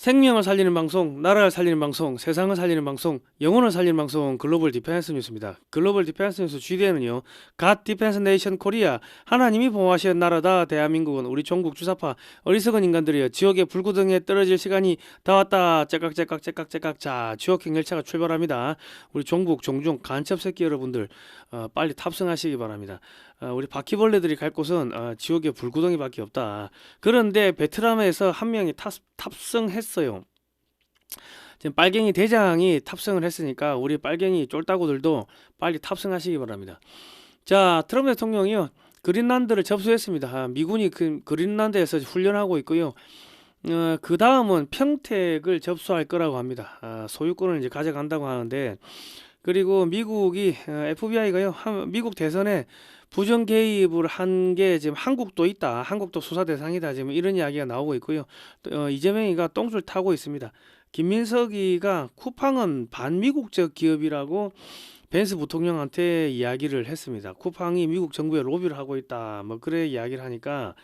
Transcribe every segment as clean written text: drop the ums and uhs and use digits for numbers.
생명을 살리는 방송, 나라를 살리는 방송, 세상을 살리는 방송, 영혼을 살리는 방송 글로벌 디펜스 뉴스입니다. 글로벌 디펜스 뉴스 GDN은요. 갓 디펜스 네이션 코리아, 하나님이 보호하시는 나라다. 대한민국은 우리 종국 주사파 어리석은 인간들이여 지옥의 불구덩이에 떨어질 시간이 다 왔다. 째깍째깍. 자, 지옥행 열차가 출발합니다. 우리 종국 종중 간첩 새끼 여러분들 빨리 탑승하시기 바랍니다. 우리 바퀴벌레들이 갈 곳은 지옥의 불구덩이밖에 없다. 그런데 베트남에서 한 명이 탑승했어요. 지금 빨갱이 대장이 탑승을 했으니까 우리 빨갱이 쫄따구들도 빨리 탑승하시기 바랍니다. 자, 트럼프 대통령이요. 그린란드를 접수했습니다. 미군이 그린란드에서 훈련하고 있고요. 그 다음은 평택을 접수할 거라고 합니다. 소유권을 이제 가져간다고 하는데, 그리고 미국이 FBI가요 미국 대선에 부정 개입을 한 게 지금 한국도 있다. 한국도 수사 대상이다. 지금 이런 이야기가 나오고 있고요. 또, 이재명이가 똥줄 타고 있습니다. 김민석이가 쿠팡은 반미국적 기업이라고 벤스 부통령한테 이야기를 했습니다. 쿠팡이 미국 정부에 로비를 하고 있다. 뭐 그래 이야기를 하니까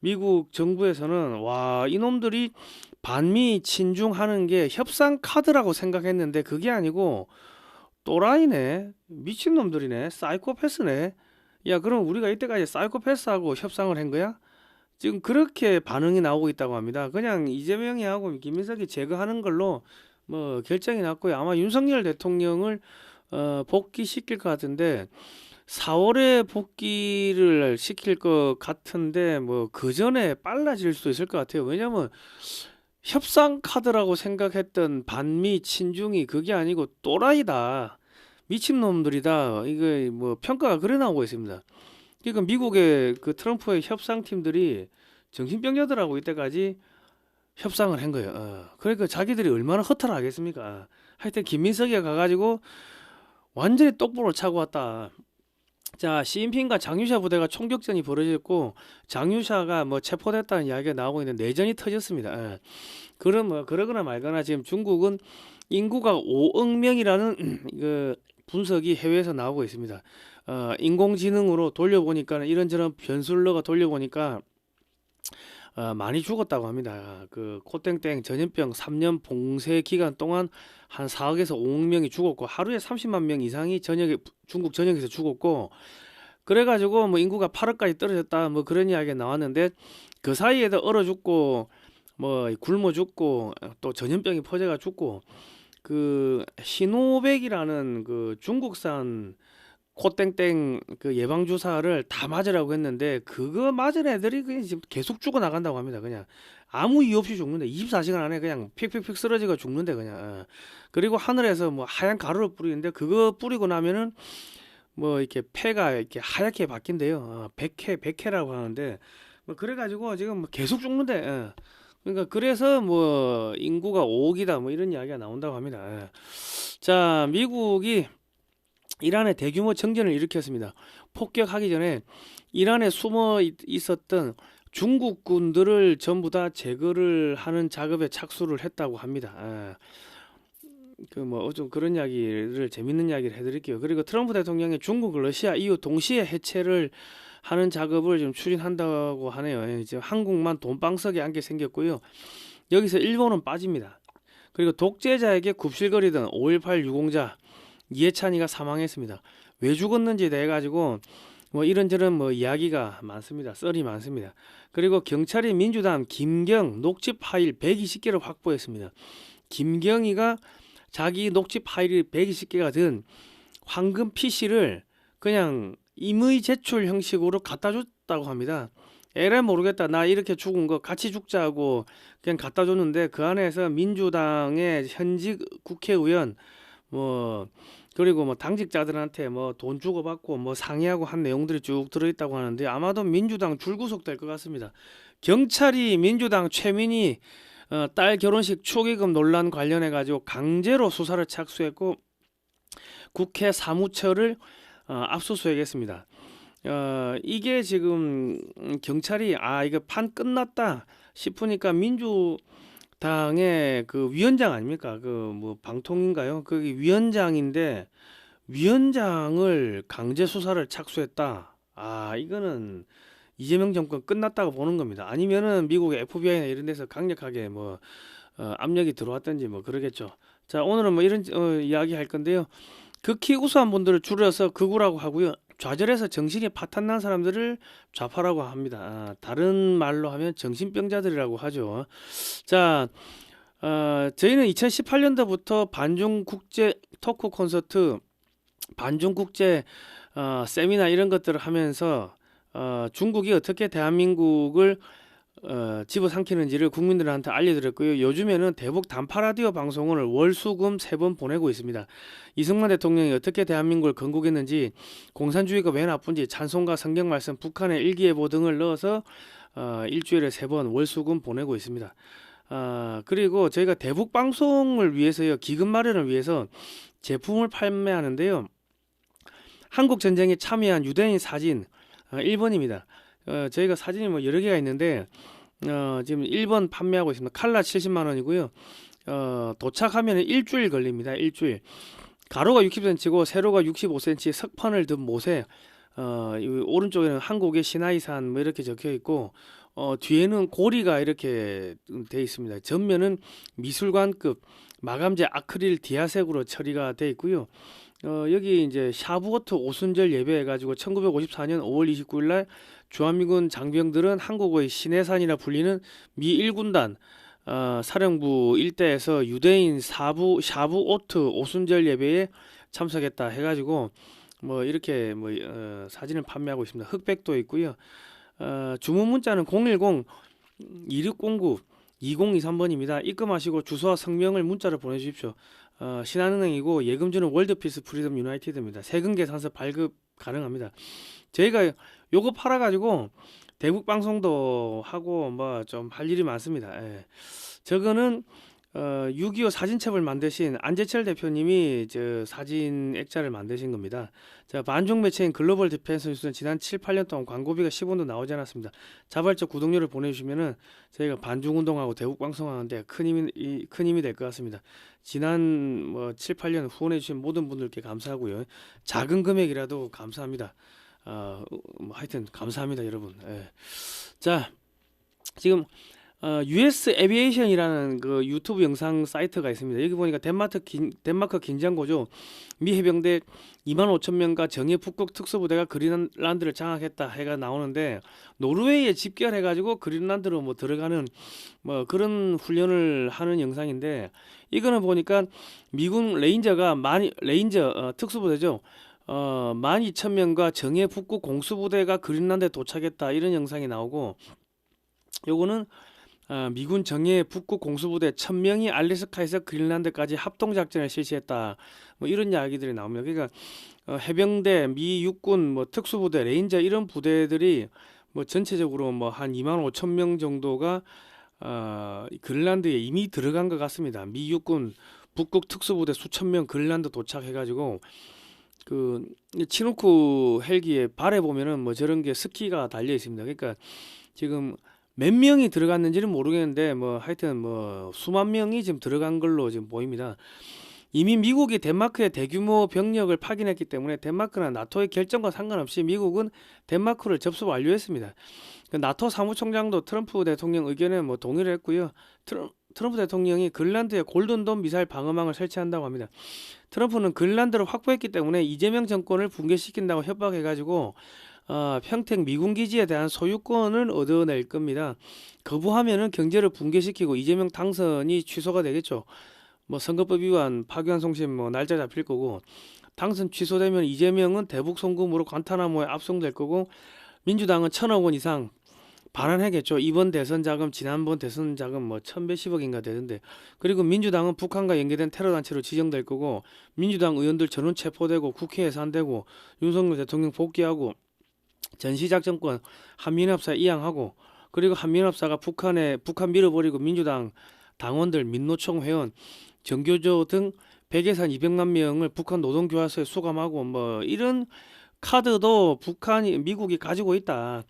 미국 정부에서는 와, 이놈들이 반미 친중하는 게 협상 카드라고 생각했는데 그게 아니고 또라이네, 미친놈들이네, 사이코패스네. 야, 그럼 우리가 이때까지 사이코패스하고 협상을 한 거야? 지금 그렇게 반응이 나오고 있다고 합니다. 그냥 이재명이 하고 김민석이 제거하는 걸로 뭐 결정이 났고요. 아마 윤석열 대통령을 복귀시킬 것 같은데 4월에 복귀를 시킬 것 같은데 뭐 그 전에 빨라질 수도 있을 것 같아요. 왜냐면 협상 카드라고 생각했던 반미 친중이 그게 아니고 또라이다. 미친놈들이다. 이거 뭐 평가가 그래 나오고 있습니다. 그러니까 미국의 그 트럼프의 협상팀들이 정신병자들하고 이때까지 협상을 한 거예요. 그러니까 자기들이 얼마나 허탈하겠습니까? 하여튼 김민석이가 가가지고 완전히 똑부러를 차고 왔다. 자, 시진핑과 장유샤 부대가 총격전이 벌어졌고 장유샤가 뭐 체포됐다는 이야기가 나오고 있는데 내전이 터졌습니다. 그럼 뭐 그러거나 말거나 지금 중국은 인구가 5억 명이라는 그 분석이 해외에서 나오고 있습니다. 인공지능으로 돌려보니까 이런저런 변수를 넣어 돌려보니까 많이 죽었다고 합니다. 그 코땡땡 전염병 3년 봉쇄 기간 동안 한 4억에서 5억 명이 죽었고 하루에 30만 명 이상이 중국 전역에서 죽었고, 그래가지고 뭐 인구가 8억까지 떨어졌다 뭐 그런 이야기가 나왔는데 그 사이에도 얼어 죽고 뭐 굶어 죽고 또 전염병이 퍼져가 죽고, 그 시노백이라는 그 중국산 코땡땡 그 예방 주사를 다 맞으라고 했는데 그거 맞은 애들이 그냥 지금 계속 죽어 나간다고 합니다. 그냥 아무 이유 없이 죽는데 24시간 안에 그냥 픽픽픽 쓰러지고 죽는데 그냥. 그리고 하늘에서 뭐 하얀 가루를 뿌리는데 그거 뿌리고 나면은 뭐 이렇게 폐가 이렇게 하얗게 바뀐대요. 백해라고 하는데 뭐 그래가지고 지금 뭐 계속 죽는데. 그러니까 그래서 뭐 인구가 5억이다 뭐 이런 이야기가 나온다고 합니다. 자, 미국이 이란에 대규모 정전을 일으켰습니다. 폭격하기 전에 이란에 숨어 있었던 중국군들을 전부 다 제거를 하는 작업에 착수를 했다고 합니다. 그 뭐 좀 그런 이야기를 재밌는 이야기를 해드릴게요. 그리고 트럼프 대통령이 중국, 러시아, EU 동시에 해체를 하는 작업을 좀 추진한다고 하네요. 이제 한국만 돈방석에 앉게 생겼고요. 여기서 일본은 빠집니다. 그리고 독재자에게 굽실거리던 5.18 유공자 이해찬이가 사망했습니다. 왜 죽었는지에 대해 가지고 뭐 이런저런 뭐 이야기가 많습니다. 썰이 많습니다. 그리고 경찰이 민주당 김경 녹취 파일 120개를 확보했습니다. 김경희가 자기 녹취 파일이 120개가 든 황금 PC를 그냥 임의 제출 형식으로 갖다 줬다고 합니다. 에라 모르겠다, 나 이렇게 죽은 거 같이 죽자고 그냥 갖다 줬는데 그 안에서 민주당의 현직 국회의원 뭐 그리고 뭐 당직자들한테 뭐 돈 주고받고 뭐 상의하고 한 내용들이 쭉 들어있다고 하는데 아마도 민주당 줄구속될 것 같습니다. 경찰이 민주당 최민희 딸 결혼식 축의금 논란 관련해 가지고 강제로 수사를 착수했고 국회 사무처를 압수수색했습니다. 이게 지금 경찰이 이거 판 끝났다 싶으니까 민주당의 그 위원장 아닙니까? 그 뭐 방통인가요? 그 위원장인데 위원장을 강제 수사를 착수했다. 이거는 이재명 정권 끝났다고 보는 겁니다. 아니면은 미국의 FBI나 이런 데서 강력하게 뭐 압력이 들어왔든지 뭐 그러겠죠. 자, 오늘은 뭐 이런 이야기 할 건데요. 극히 우수한 분들을 줄여서 극우라고 하고요. 좌절해서 정신이 파탄난 사람들을 좌파라고 합니다. 다른 말로 하면 정신병자들이라고 하죠. 자, 저희는 2018년도부터 반중국제 토크 콘서트, 반중국제 세미나 이런 것들을 하면서 중국이 어떻게 대한민국을 집어삼키는지를 국민들한테 알려드렸고요. 요즘에는 대북 단파 라디오 방송을 월수금 3번 보내고 있습니다. 이승만 대통령이 어떻게 대한민국을 건국했는지, 공산주의가 왜 나쁜지, 찬송가, 성경 말씀, 북한의 일기예보 등을 넣어서 일주일에 3번 월수금 보내고 있습니다. 그리고 저희가 대북 방송을 위해서요, 기금 마련을 위해서 제품을 판매하는데요. 한국 전쟁에 참여한 유대인 사진 1번입니다. 저희가 사진이 뭐 여러 개가 있는데 지금 1번 판매하고 있습니다. 칼라 70만 원이고요. 도착하면 일주일 걸립니다. 일주일. 가로가 60cm고 세로가 65cm 석판을 든 못에 오른쪽에는 한국의 시나이산 뭐 이렇게 적혀 있고 뒤에는 고리가 이렇게 돼 있습니다. 전면은 미술관급 마감재 아크릴 디아색으로 처리가 돼 있고요. 여기 이제 샤브워트 오순절 예배해가지고 1954년 5월 29일 날 주한미군 장병들은 한국의 신해산이라 불리는 미 1군단 사령부 일대에서 유대인 샤브오트 오순절 예배에 참석했다 해가지고 뭐 이렇게 뭐 사진을 판매하고 있습니다. 흑백도 있고요. 주문 문자는 010-2609-2023번입니다. 입금하시고 주소와 성명을 문자로 보내주십시오. 신한은행이고 예금주는 월드피스 프리덤 유나이티드입니다. 세금 계산서 발급 가능합니다. 저희가 요거 팔아가지고 대북 방송도 하고 뭐 좀 할 일이 많습니다. 예. 저거는 6.25 사진첩을 만드신 안재철 대표님이 저 사진 액자를 만드신 겁니다. 자, 반중 매체인 글로벌 디펜스 뉴스는 지난 7, 8년 동안 광고비가 10원도 나오지 않았습니다. 자발적 구독료를 보내주시면은 저희가 반중 운동하고 대북 방송하는데 큰 힘이 될 것 같습니다. 지난 뭐 7, 8년 후원해 주신 모든 분들께 감사하고요. 작은 금액이라도 감사합니다. 뭐 하여튼 감사합니다, 여러분. 예. 자, 지금 US 에비에이션이라는 그 유튜브 영상 사이트가 있습니다. 여기 보니까 덴마크 긴장고죠. 미 해병대 25,000명과 정예 북극 특수부대가 그린란드를 장악했다 해가 나오는데 노르웨이에 집결해가지고 그린란드로 뭐 들어가는 뭐 그런 훈련을 하는 영상인데 이거는 보니까 미군 레인저가 특수부대죠. 12,000명과 정예 북극 공수부대가 그린란드에 도착했다 이런 영상이 나오고 요거는 미군 정예 북극 공수부대 1,000명이 알래스카에서 그린란드까지 합동작전을 실시했다. 뭐 이런 이야기들이 나옵니다. 그러니까 해병대, 미 육군, 뭐 특수부대, 레인저 이런 부대들이 뭐 전체적으로 뭐 한 25,000명 정도가 그린란드에 이미 들어간 것 같습니다. 미 육군, 북극 특수부대 수천 명 그린란드 도착해가지고 그 치누크 헬기에 발에 보면은 뭐 저런 게 스키가 달려 있습니다. 그러니까 지금 몇 명이 들어갔는지는 모르겠는데 뭐 하여튼 뭐 수만 명이 지금 들어간 걸로 지금 보입니다. 이미 미국이 덴마크에 대규모 병력을 파견했기 때문에 덴마크나 나토의 결정과 상관없이 미국은 덴마크를 접수 완료했습니다. 그 나토 사무총장도 트럼프 대통령 의견에 뭐 동의를 했고요. 트럼프 대통령이 그린란드에 골든돔 미사일 방어망을 설치한다고 합니다. 트럼프는 그린란드를 확보했기 때문에 이재명 정권을 붕괴시킨다고 협박해가지고 평택 미군 기지에 대한 소유권을 얻어낼 겁니다. 거부하면은 경제를 붕괴시키고 이재명 당선이 취소가 되겠죠. 뭐 선거법 위반, 파기환송심 뭐 날짜 잡힐 거고 당선 취소되면 이재명은 대북 송금으로 관타나모에 압송될 거고 민주당은 1,000억 원 이상 반환하겠죠. 이번 대선 자금, 지난번 대선 자금 뭐 1,110억인가 되는데 그리고 민주당은 북한과 연계된 테러 단체로 지정될 거고 민주당 의원들 전원 체포되고 국회 해산되고 윤석열 대통령 복귀하고 전시작전권 한미연합사 이양하고 그리고 한미연합사가 북한 밀어버리고 민주당 당원들 민노총 회원 정교조 등 백예산 200만 명을 북한 노동교화소에 수감하고 뭐 이런 카드도 미국이 가지고 있다.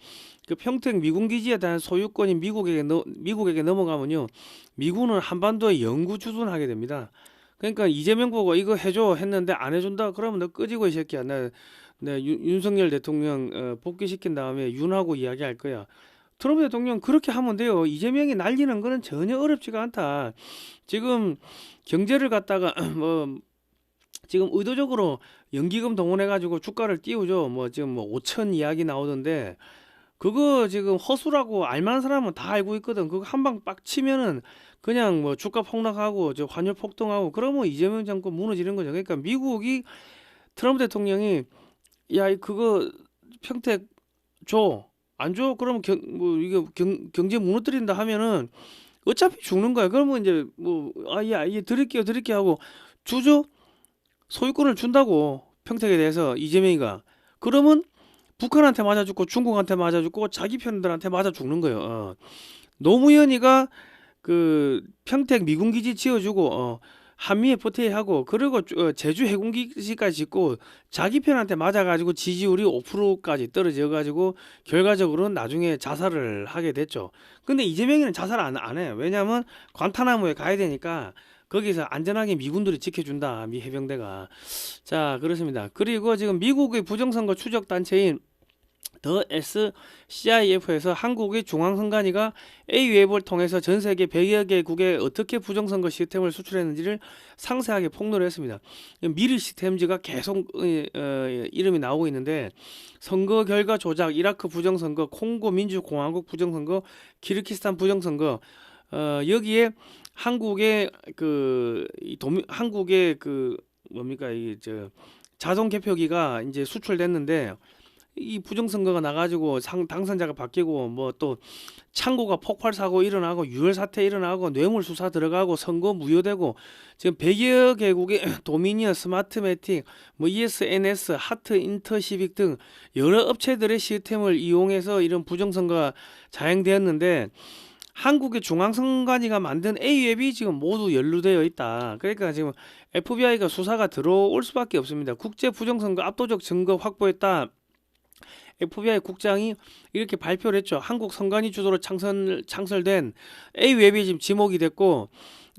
그 평택 미군 기지에 대한 소유권이 미국에게 넘어가면요 미군은 한반도에 영구 주둔하게 됩니다. 그러니까 이재명 보고 이거 해줘 했는데 안 해준다 그러면 너 끄지고 이 새끼야. 네, 윤석열 대통령 복귀시킨 다음에 윤하고 이야기할 거야. 트럼프 대통령 그렇게 하면 돼요. 이재명이 날리는 거는 전혀 어렵지가 않다. 지금 경제를 갖다가 뭐 지금 의도적으로 연기금 동원해가지고 주가를 띄우죠. 뭐 지금 뭐 5천 이야기 나오던데 그거 지금 허수라고 알만한 사람은 다 알고 있거든. 그거 한 방 빡 치면은 그냥 뭐 주가 폭락하고 저 환율 폭등하고 그러면 이재명 정권 무너지는 거죠. 그러니까 미국이 트럼프 대통령이 야 그거 평택 줘. 안 줘? 그러면 뭐 이게 경제 무너뜨린다 하면은 어차피 죽는 거야. 그러면 이제 뭐 아예 드릴게요 하고 주죠. 소유권을 준다고 평택에 대해서 이재명이가 그러면 북한한테 맞아 죽고 중국한테 맞아 죽고 자기 편들한테 맞아 죽는 거예요. 노무현이가 그 평택 미군기지 지어주고 한미 FTA하고 그리고 제주 해군기지까지 짓고 자기 편한테 맞아가지고 지지율이 5%까지 떨어져가지고 결과적으로는 나중에 자살을 하게 됐죠. 근데 이재명이는 자살 안 해. 왜냐면 관타나무에 가야 되니까 거기서 안전하게 미군들이 지켜준다. 미 해병대가. 자 그렇습니다. 그리고 지금 미국의 부정선거 추적 단체인 더 SCIF에서 한국의 중앙선관위가 A웹을 통해서 전 세계 100여 개국에 어떻게 부정선거 시스템을 수출했는지를 상세하게 폭로를 했습니다. 미르 시스템즈가 계속 이름이 나오고 있는데 선거 결과 조작, 이라크 부정선거, 콩고 민주공화국 부정선거, 키르기스탄 부정선거 여기에 한국의 한국의 뭡니까 자동 개표기가 이제 수출됐는데 이 부정선거가 나가지고 당선자가 바뀌고 뭐 또 창고가 폭발 사고 일어나고 유혈 사태 일어나고 뇌물 수사 들어가고 선거 무효되고 지금 100여 개국의 도미니언, 스마트매틱, 뭐 ESNS, 하트, 인터시빅 등 여러 업체들의 시스템을 이용해서 이런 부정선거가 자행되었는데 한국의 중앙선관위가 만든 A웹이 지금 모두 연루되어 있다. 그러니까 지금 FBI가 수사가 들어올 수밖에 없습니다. 국제 부정선거 압도적 증거 확보했다. FBI 국장이 이렇게 발표를 했죠. 한국 선관위 주도로 창설된 A웹이 지금 지목이 됐고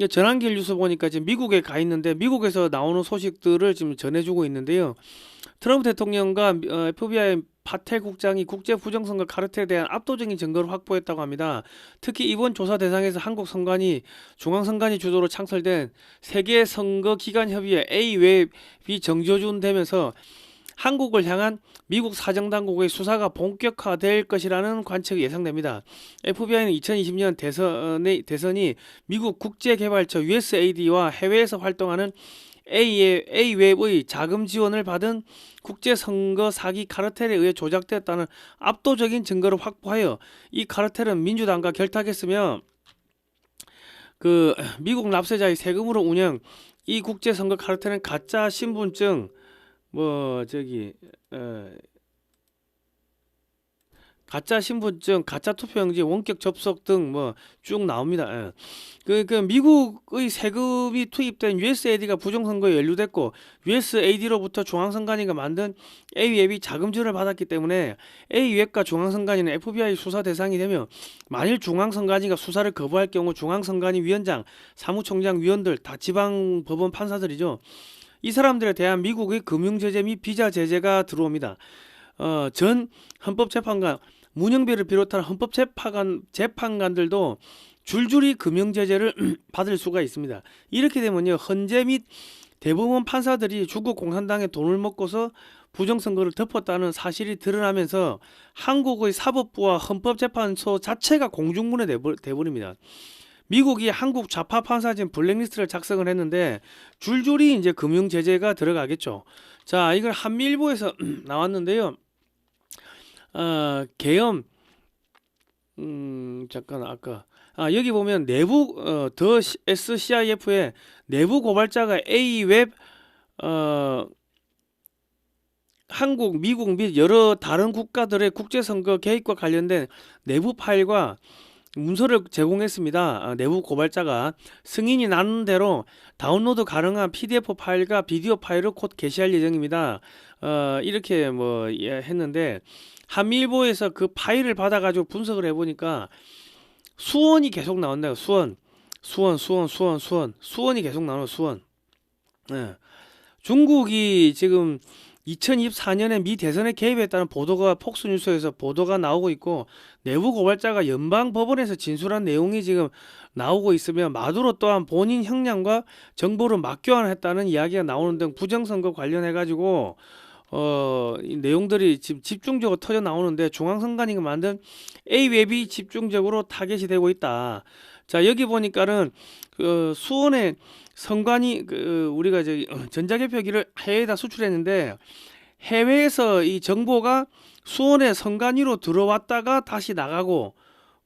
전환길 뉴스 보니까 지금 미국에 가 있는데 미국에서 나오는 소식들을 지금 전해주고 있는데요. 트럼프 대통령과 FBI 파텔 국장이 국제 부정선거 카르텔에 대한 압도적인 증거를 확보했다고 합니다. 특히 이번 조사 대상에서 한국 선관위, 중앙선관위 주도로 창설된 세계선거기관협의회 A웹이 정조준되면서 한국을 향한 미국 사정당국의 수사가 본격화될 것이라는 관측이 예상됩니다. FBI는 2020년 대선이 미국 국제개발처 USAID와 해외에서 활동하는 A웹의 자금 지원을 받은 국제선거 사기 카르텔에 의해 조작되었다는 압도적인 증거를 확보하여 이 카르텔은 민주당과 결탁했으며 미국 납세자의 세금으로 운영 이 국제선거 카르텔은 가짜 신분증 가짜 신분증, 가짜 투표용지, 원격 접속 등 쭉 나옵니다. 미국의 세금이 투입된 USAID가 부정선거에 연루됐고 USAID로부터 중앙선관위가 만든 A웹이 자금 지원을 받았기 때문에 A웹과 중앙선관위는 FBI 수사 대상이 되며 만일 중앙선관위가 수사를 거부할 경우 중앙선관위 위원장, 사무총장 위원들 다 지방법원 판사들이죠. 이 사람들에 대한 미국의 금융제재 및 비자 제재가 들어옵니다. 전 헌법재판관 문영배를 비롯한 헌법재판관들도 줄줄이 금융제재를 받을 수가 있습니다. 이렇게 되면요 헌재 및 대법원 판사들이 중국 공산당의 돈을 먹고서 부정선거를 덮었다는 사실이 드러나면서 한국의 사법부와 헌법재판소 자체가 공중분해 돼버립니다. 미국이 한국 좌파 판사진 블랙리스트를 작성을 했는데 줄줄이 이제 금융 제재가 들어가겠죠. 자, 이걸 한미일보에서 나왔는데요. 계엄 잠깐 여기 보면 내부 더 SCIF의 내부 고발자가 A웹 한국, 미국 및 여러 다른 국가들의 국제선거 개입과 관련된 내부 파일과 문서를 제공했습니다. 내부 고발자가 승인이 나는 대로 다운로드 가능한 PDF 파일과 비디오 파일을 곧 게시할 예정입니다. 이렇게 했는데 한미일보에서 그 파일을 받아가지고 분석을 해보니까 수원이 계속 나온다요. 수원이 계속 나와요. 수원. 중국이 지금 2024년에 미 대선에 개입했다는 보도가 폭스뉴스에서 보도가 나오고 있고 내부 고발자가 연방 법원에서 진술한 내용이 지금 나오고 있으며 마두로 또한 본인 형량과 정보를 맞교환했다는 이야기가 나오는 등 부정선거 관련해 가지고 이 내용들이 지금 집중적으로 터져 나오는데 중앙선관위가 만든 A웹이 집중적으로 타겟이 되고 있다. 자, 여기 보니까는 수원의 선관위 우리가 이제 전자개표기를 해외에다 수출했는데 해외에서 이 정보가 수원의 선관위로 들어왔다가 다시 나가고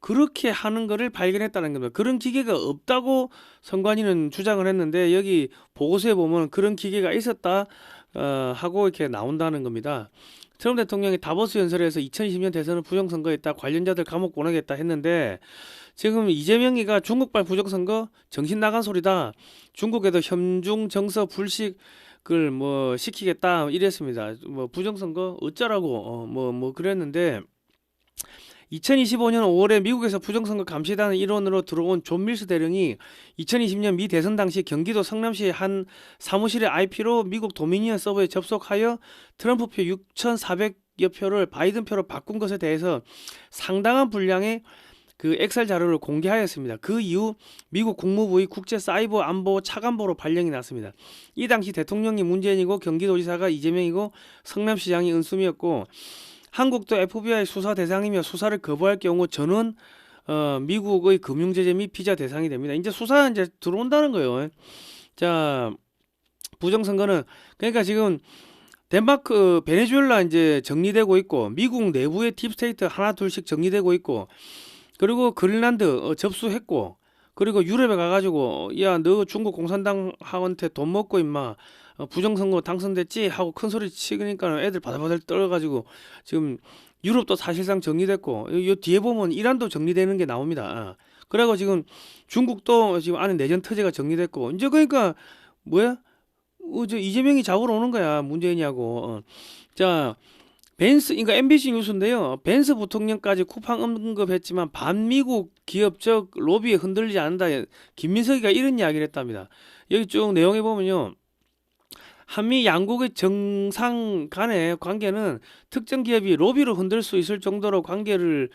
그렇게 하는 거를 발견했다는 겁니다. 그런 기계가 없다고 선관위는 주장을 했는데 여기 보고서에 보면 그런 기계가 있었다 하고 이렇게 나온다는 겁니다. 트럼프 대통령이 다보스 연설에서 2020년 대선은 부정선거였다, 관련자들 감옥 보내겠다 했는데 지금 이재명이가 중국발 부정선거 정신 나간 소리다, 중국에도 현중 정서 불식을 뭐 시키겠다 이랬습니다. 뭐 부정선거 어쩌라고 뭐 그랬는데 2025년 5월에 미국에서 부정선거 감시단 일원으로 들어온 존 밀스 대령이 2020년 미 대선 당시 경기도 성남시의 한 사무실의 IP로 미국 도미니언 서버에 접속하여 트럼프 표 6,400여 표를 바이든 표로 바꾼 것에 대해서 상당한 분량의 그 엑셀 자료를 공개하였습니다. 그 이후 미국 국무부의 국제사이버 안보 차관보로 발령이 났습니다. 이 당시 대통령이 문재인이고 경기도지사가 이재명이고 성남시장이 은수미였고 한국도 FBI 수사 대상이며 수사를 거부할 경우 저는 미국의 금융제재 및 비자 대상이 됩니다. 이제 수사 이제 들어온다는 거예요. 자, 부정선거는 그러니까 지금 덴마크, 베네수엘라 이제 정리되고 있고 미국 내부의 딥스테이트 하나 둘씩 정리되고 있고 그리고 그린란드 접수했고 그리고 유럽에 가가지고 야 너 중국 공산당한테 돈 먹고 임마 부정선거 당선됐지 하고 큰 소리 치니까 애들 바들바들 떨어가지고 지금 유럽도 사실상 정리됐고 요 뒤에 보면 이란도 정리되는 게 나옵니다. 그리고 지금 중국도 지금 안에 내전 터제가 정리됐고 이제 그러니까 뭐야? 저 이재명이 잡으러 오는 거야 문재인이하고. 자, 벤스, 그러니까 MBC 뉴스인데요. 벤스 부통령까지 쿠팡 언급했지만 반미국 기업적 로비에 흔들리지 않는다. 김민석이가 이런 이야기를 했답니다. 여기 쭉 내용에 보면요. 한미 양국의 정상 간의 관계는 특정 기업이 로비로 흔들 수 있을 정도로 관계를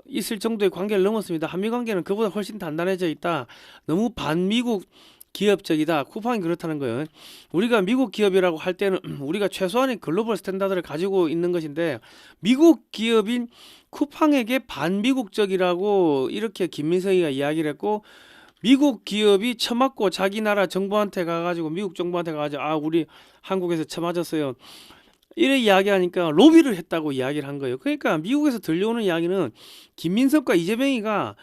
있을 정도의 관계를 넘었습니다. 한미 관계는 그보다 훨씬 단단해져 있다. 너무 반미국 기업적이다. 쿠팡이 그렇다는 거예요. 우리가 미국 기업이라고 할 때는 우리가 최소한의 글로벌 스탠다드를 가지고 있는 것인데 미국 기업인 쿠팡에게 반미국적이라고 이렇게 김민석이가 이야기를 했고 미국 기업이 처맞고 자기 나라 정부한테 가가지고 미국 정부한테 가가지고 아 우리 한국에서 처맞았어요. 이래 이야기하니까 로비를 했다고 이야기를 한 거예요. 그러니까 미국에서 들려오는 이야기는 김민석과 이재명이가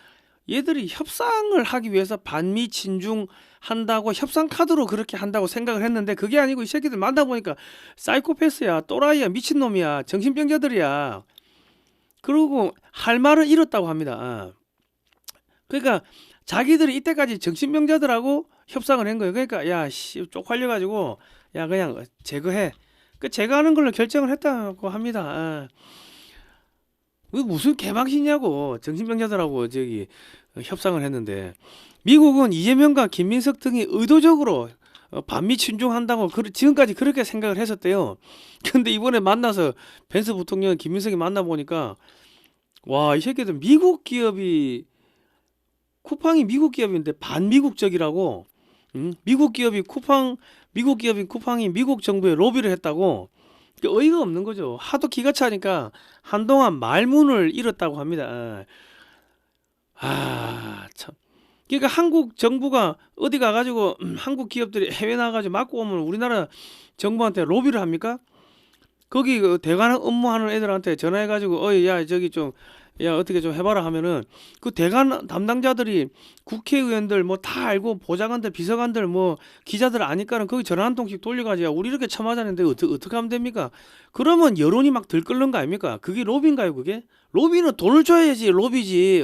얘들이 협상을 하기 위해서 반미 친중 한다고 협상 카드로 그렇게 한다고 생각을 했는데 그게 아니고 이 새끼들 만나보니까 사이코패스야, 또라이야, 미친놈이야, 정신병자들이야. 그리고 할 말을 잃었다고 합니다. 그러니까 자기들이 이때까지 정신병자들하고 협상을 한 거예요. 그러니까 야 씨 쪽팔려가지고 야 그냥 제거해. 그 제거하는 걸로 결정을 했다고 합니다. 무슨 개망신이냐고 정신병자들하고 저기 협상을 했는데 미국은 이재명과 김민석 등이 의도적으로 반미 친중한다고 지금까지 그렇게 생각을 했었대요. 근데 이번에 만나서 벤스 부통령 김민석이 만나보니까 와 이 새끼들 미국 기업이 쿠팡이 미국 기업인데 반미국적이라고 미국 기업인 쿠팡이 미국 정부에 로비를 했다고 어이가 없는 거죠. 하도 기가 차니까 한동안 말문을 잃었다고 합니다. 참. 그러니까 한국 정부가 어디 가가지고 한국 기업들이 해외 나가가지고 맞고 오면 우리나라 정부한테 로비를 합니까? 거기 그 대관 업무하는 애들한테 전화해가지고 어이 야 저기 좀 야 어떻게 좀 해봐라 하면은 그 대관 담당자들이 국회의원들 뭐 다 알고 보좌관들 비서관들 뭐 기자들 아니까는 거기 전화 한 통씩 돌려가지고 우리 이렇게 처맞았는데 어떻게 하면 됩니까? 그러면 여론이 막 들끓는 거 아닙니까? 그게 로비인가요 그게? 로비는 돈을 줘야지 로비지.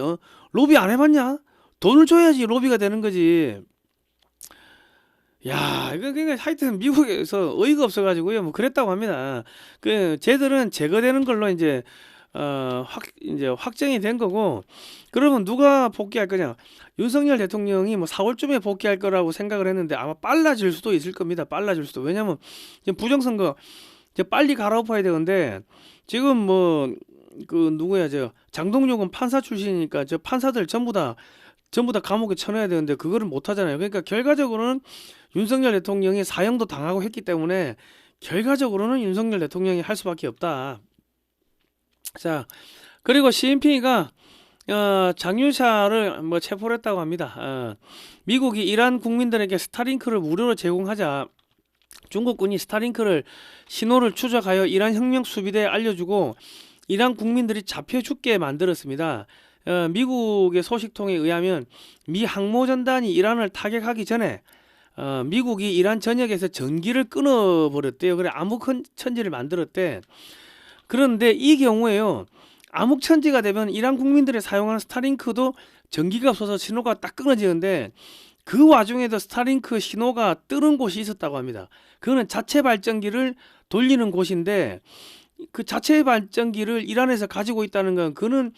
로비 안 해봤냐? 돈을 줘야지 로비가 되는 거지. 야, 이거 그러니까 하여튼 미국에서 어이가 없어가지고요. 뭐 그랬다고 합니다. 그 쟤들은 제거되는 걸로 이제 이제 확정이 된 거고, 그러면 누가 복귀할 거냐? 윤석열 대통령이 뭐 4월쯤에 복귀할 거라고 생각을 했는데 아마 빨라질 수도 있을 겁니다. 빨라질 수도. 왜냐면 지금 부정선거 이제 빨리 갈아엎어야 되는데, 지금 뭐 그 누구야, 저 장동혁은 판사 출신이니까 저 판사들 전부 다 감옥에 쳐넣어야 되는데 그거를 못 하잖아요. 그러니까 결과적으로는 윤석열 대통령이 사형도 당하고 했기 때문에 결과적으로는 윤석열 대통령이 할 수밖에 없다. 자, 그리고 시진핑이가 장유샤를 뭐 체포를 했다고 합니다. 미국이 이란 국민들에게 스타링크를 무료로 제공하자 중국군이 스타링크를 신호를 추적하여 이란 혁명 수비대에 알려주고 이란 국민들이 잡혀 죽게 만들었습니다. 미국의 소식통에 의하면 미 항모전단이 이란을 타격하기 전에 미국이 이란 전역에서 전기를 끊어버렸대요. 그래 암흑천지를 만들었대. 그런데 이 경우에요, 암흑천지가 되면 이란 국민들이 사용하는 스타링크도 전기가 없어서 신호가 딱 끊어지는데, 그 와중에도 스타링크 신호가 뜨는 곳이 있었다고 합니다. 그거는 자체 발전기를 돌리는 곳인데, 그 자체 발전기를 이란에서 가지고 있다는 건 그는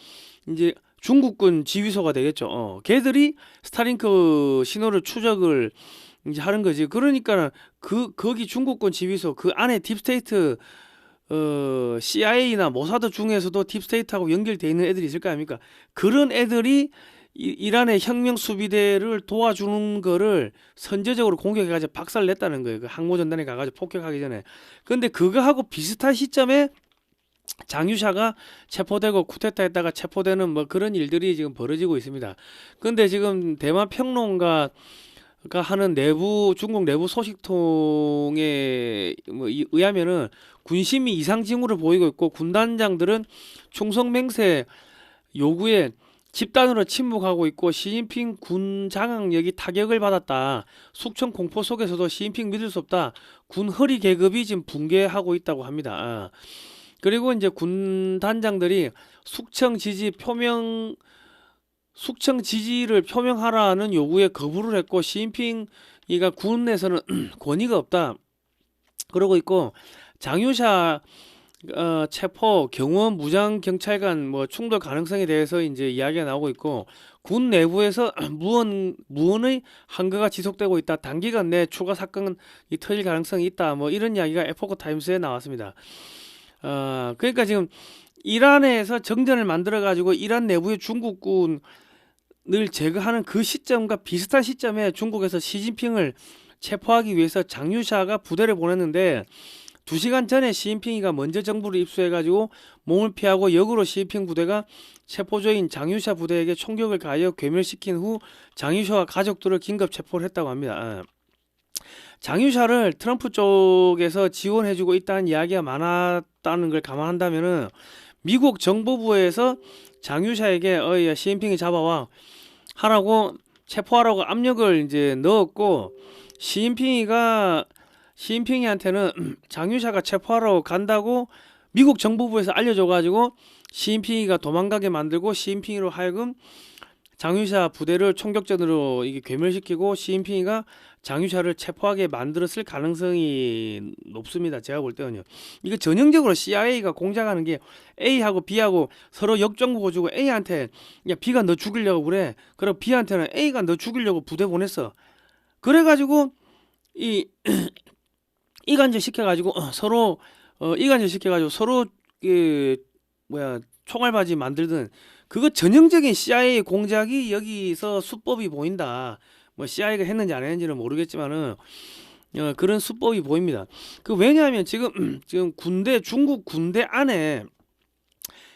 이제 중국군 지휘소가 되겠죠. 걔들이 스타링크 신호를 추적을 이제 하는 거지. 그러니까 거기 중국군 지휘소 그 안에 딥스테이트 CIA나 모사드 중에서도 딥스테이트하고 연결돼 있는 애들이 있을 거 아닙니까? 그런 애들이 이란의 혁명 수비대를 도와주는 거를 선제적으로 공격해가지고 박살냈다는 거예요. 그 항모전단에 가가지고 폭격하기 전에. 근데 그거하고 비슷한 시점에 장유샤가 체포되고 쿠데타했다가 체포되는 뭐 그런 일들이 지금 벌어지고 있습니다. 근데 지금 대만 평론가가 하는 중국 내부 소식통에 뭐 의하면은 군심이 이상 징후를 보이고 있고, 군단장들은 충성 맹세 요구에 집단으로 침묵하고 있고, 시진핑 군 장악력이 타격을 받았다. 숙청 공포 속에서도 시진핑 믿을 수 없다. 군 허리 계급이 지금 붕괴하고 있다고 합니다. 그리고 이제 군 단장들이 숙청 지지를 표명하라는 요구에 거부를 했고, 시진핑이가 군에서는 권위가 없다 그러고 있고, 장유샤 체포, 경호원 무장 경찰관 뭐 충돌 가능성에 대해서 이제 이야기가 나오고 있고, 군 내부에서 무언의 한거가 지속되고 있다. 단기간 내 추가 사건이 터질 가능성이 있다. 뭐 이런 이야기가 에포크 타임스에 나왔습니다. 그러니까 지금 이란에서 정전을 만들어 가지고 이란 내부의 중국군을 제거하는 그 시점과 비슷한 시점에 중국에서 시진핑을 체포하기 위해서 장유샤가 부대를 보냈는데, 2시간 전에 시진핑이가 먼저 정부를 입수해가지고 몸을 피하고 역으로 시진핑 부대가 체포조인 장유샤 부대에게 총격을 가하여 괴멸시킨 후 장유샤와 가족들을 긴급 체포를 했다고 합니다. 장유샤를 트럼프 쪽에서 지원해주고 있다는 이야기가 많았다는 걸 감안한다면은 미국 정보부에서 장유샤에게 야, 시진핑이 잡아와 하라고 체포하라고 압력을 이제 넣었고, 시진핑이한테는 장유샤가 체포하러 간다고 미국 정보부에서 알려줘가지고 시진핑이가 도망가게 만들고, 시진핑이로 하여금 장유샤 부대를 총격전으로 이게 괴멸시키고 시진핑이가 장유샤를 체포하게 만들었을 가능성이 높습니다. 제가 볼 때는요. 이거 전형적으로 CIA가 공작하는 게, A하고 B하고 서로 역정보 주고 A한테 야 B가 너 죽이려고 그래. 그리고 B한테는 A가 너 죽이려고 부대 보냈어. 그래가지고 이간질 시켜가지고 서로 그 총알바지 만들든, 그거 전형적인 CIA 공작이 여기서 수법이 보인다. 뭐 CIA가 했는지 안 했는지는 모르겠지만은 그런 수법이 보입니다. 왜냐하면 지금 중국 군대 안에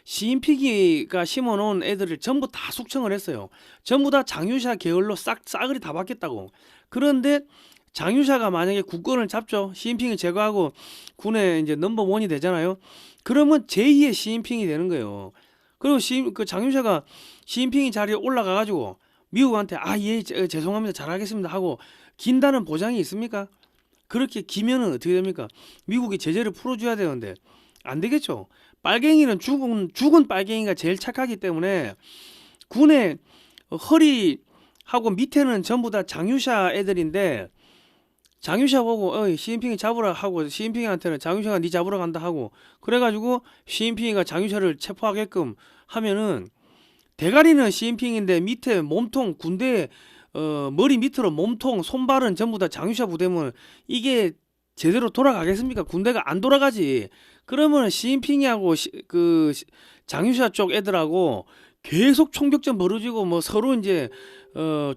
시진핑이가 심어놓은 애들을 전부 다 숙청을 했어요. 전부 다 장유샤 계열로 싸그리 다 바뀌었다고. 그런데 장유샤가 만약에 국권을 잡죠. 시진핑을 제거하고 군의 이제 넘버 원이 되잖아요. 그러면 제2의 시진핑이 되는 거예요. 그리고 그 장유샤가 시진핑이 자리에 올라가가지고 미국한테 예 죄송합니다 잘하겠습니다 하고 긴다는 보장이 있습니까? 그렇게 기면은 어떻게 됩니까? 미국이 제재를 풀어줘야 되는데 안 되겠죠. 빨갱이는 죽은 빨갱이가 제일 착하기 때문에 군의 허리하고 밑에는 전부 다 장유샤 애들인데, 장유샤 보고 시진핑이 잡으라 하고 시진핑한테는 장유샤가 니 잡으러 간다 하고 그래가지고 시진핑이가 장유샤를 체포하게끔 하면은 대가리는 시진핑인데 밑에 몸통 군대 머리 밑으로 몸통 손발은 전부 다 장유샤 부대면 이게 제대로 돌아가겠습니까? 군대가 안 돌아가지. 그러면 시진핑이하고 장유샤 쪽 애들하고 계속 총격전 벌어지고 뭐 서로 이제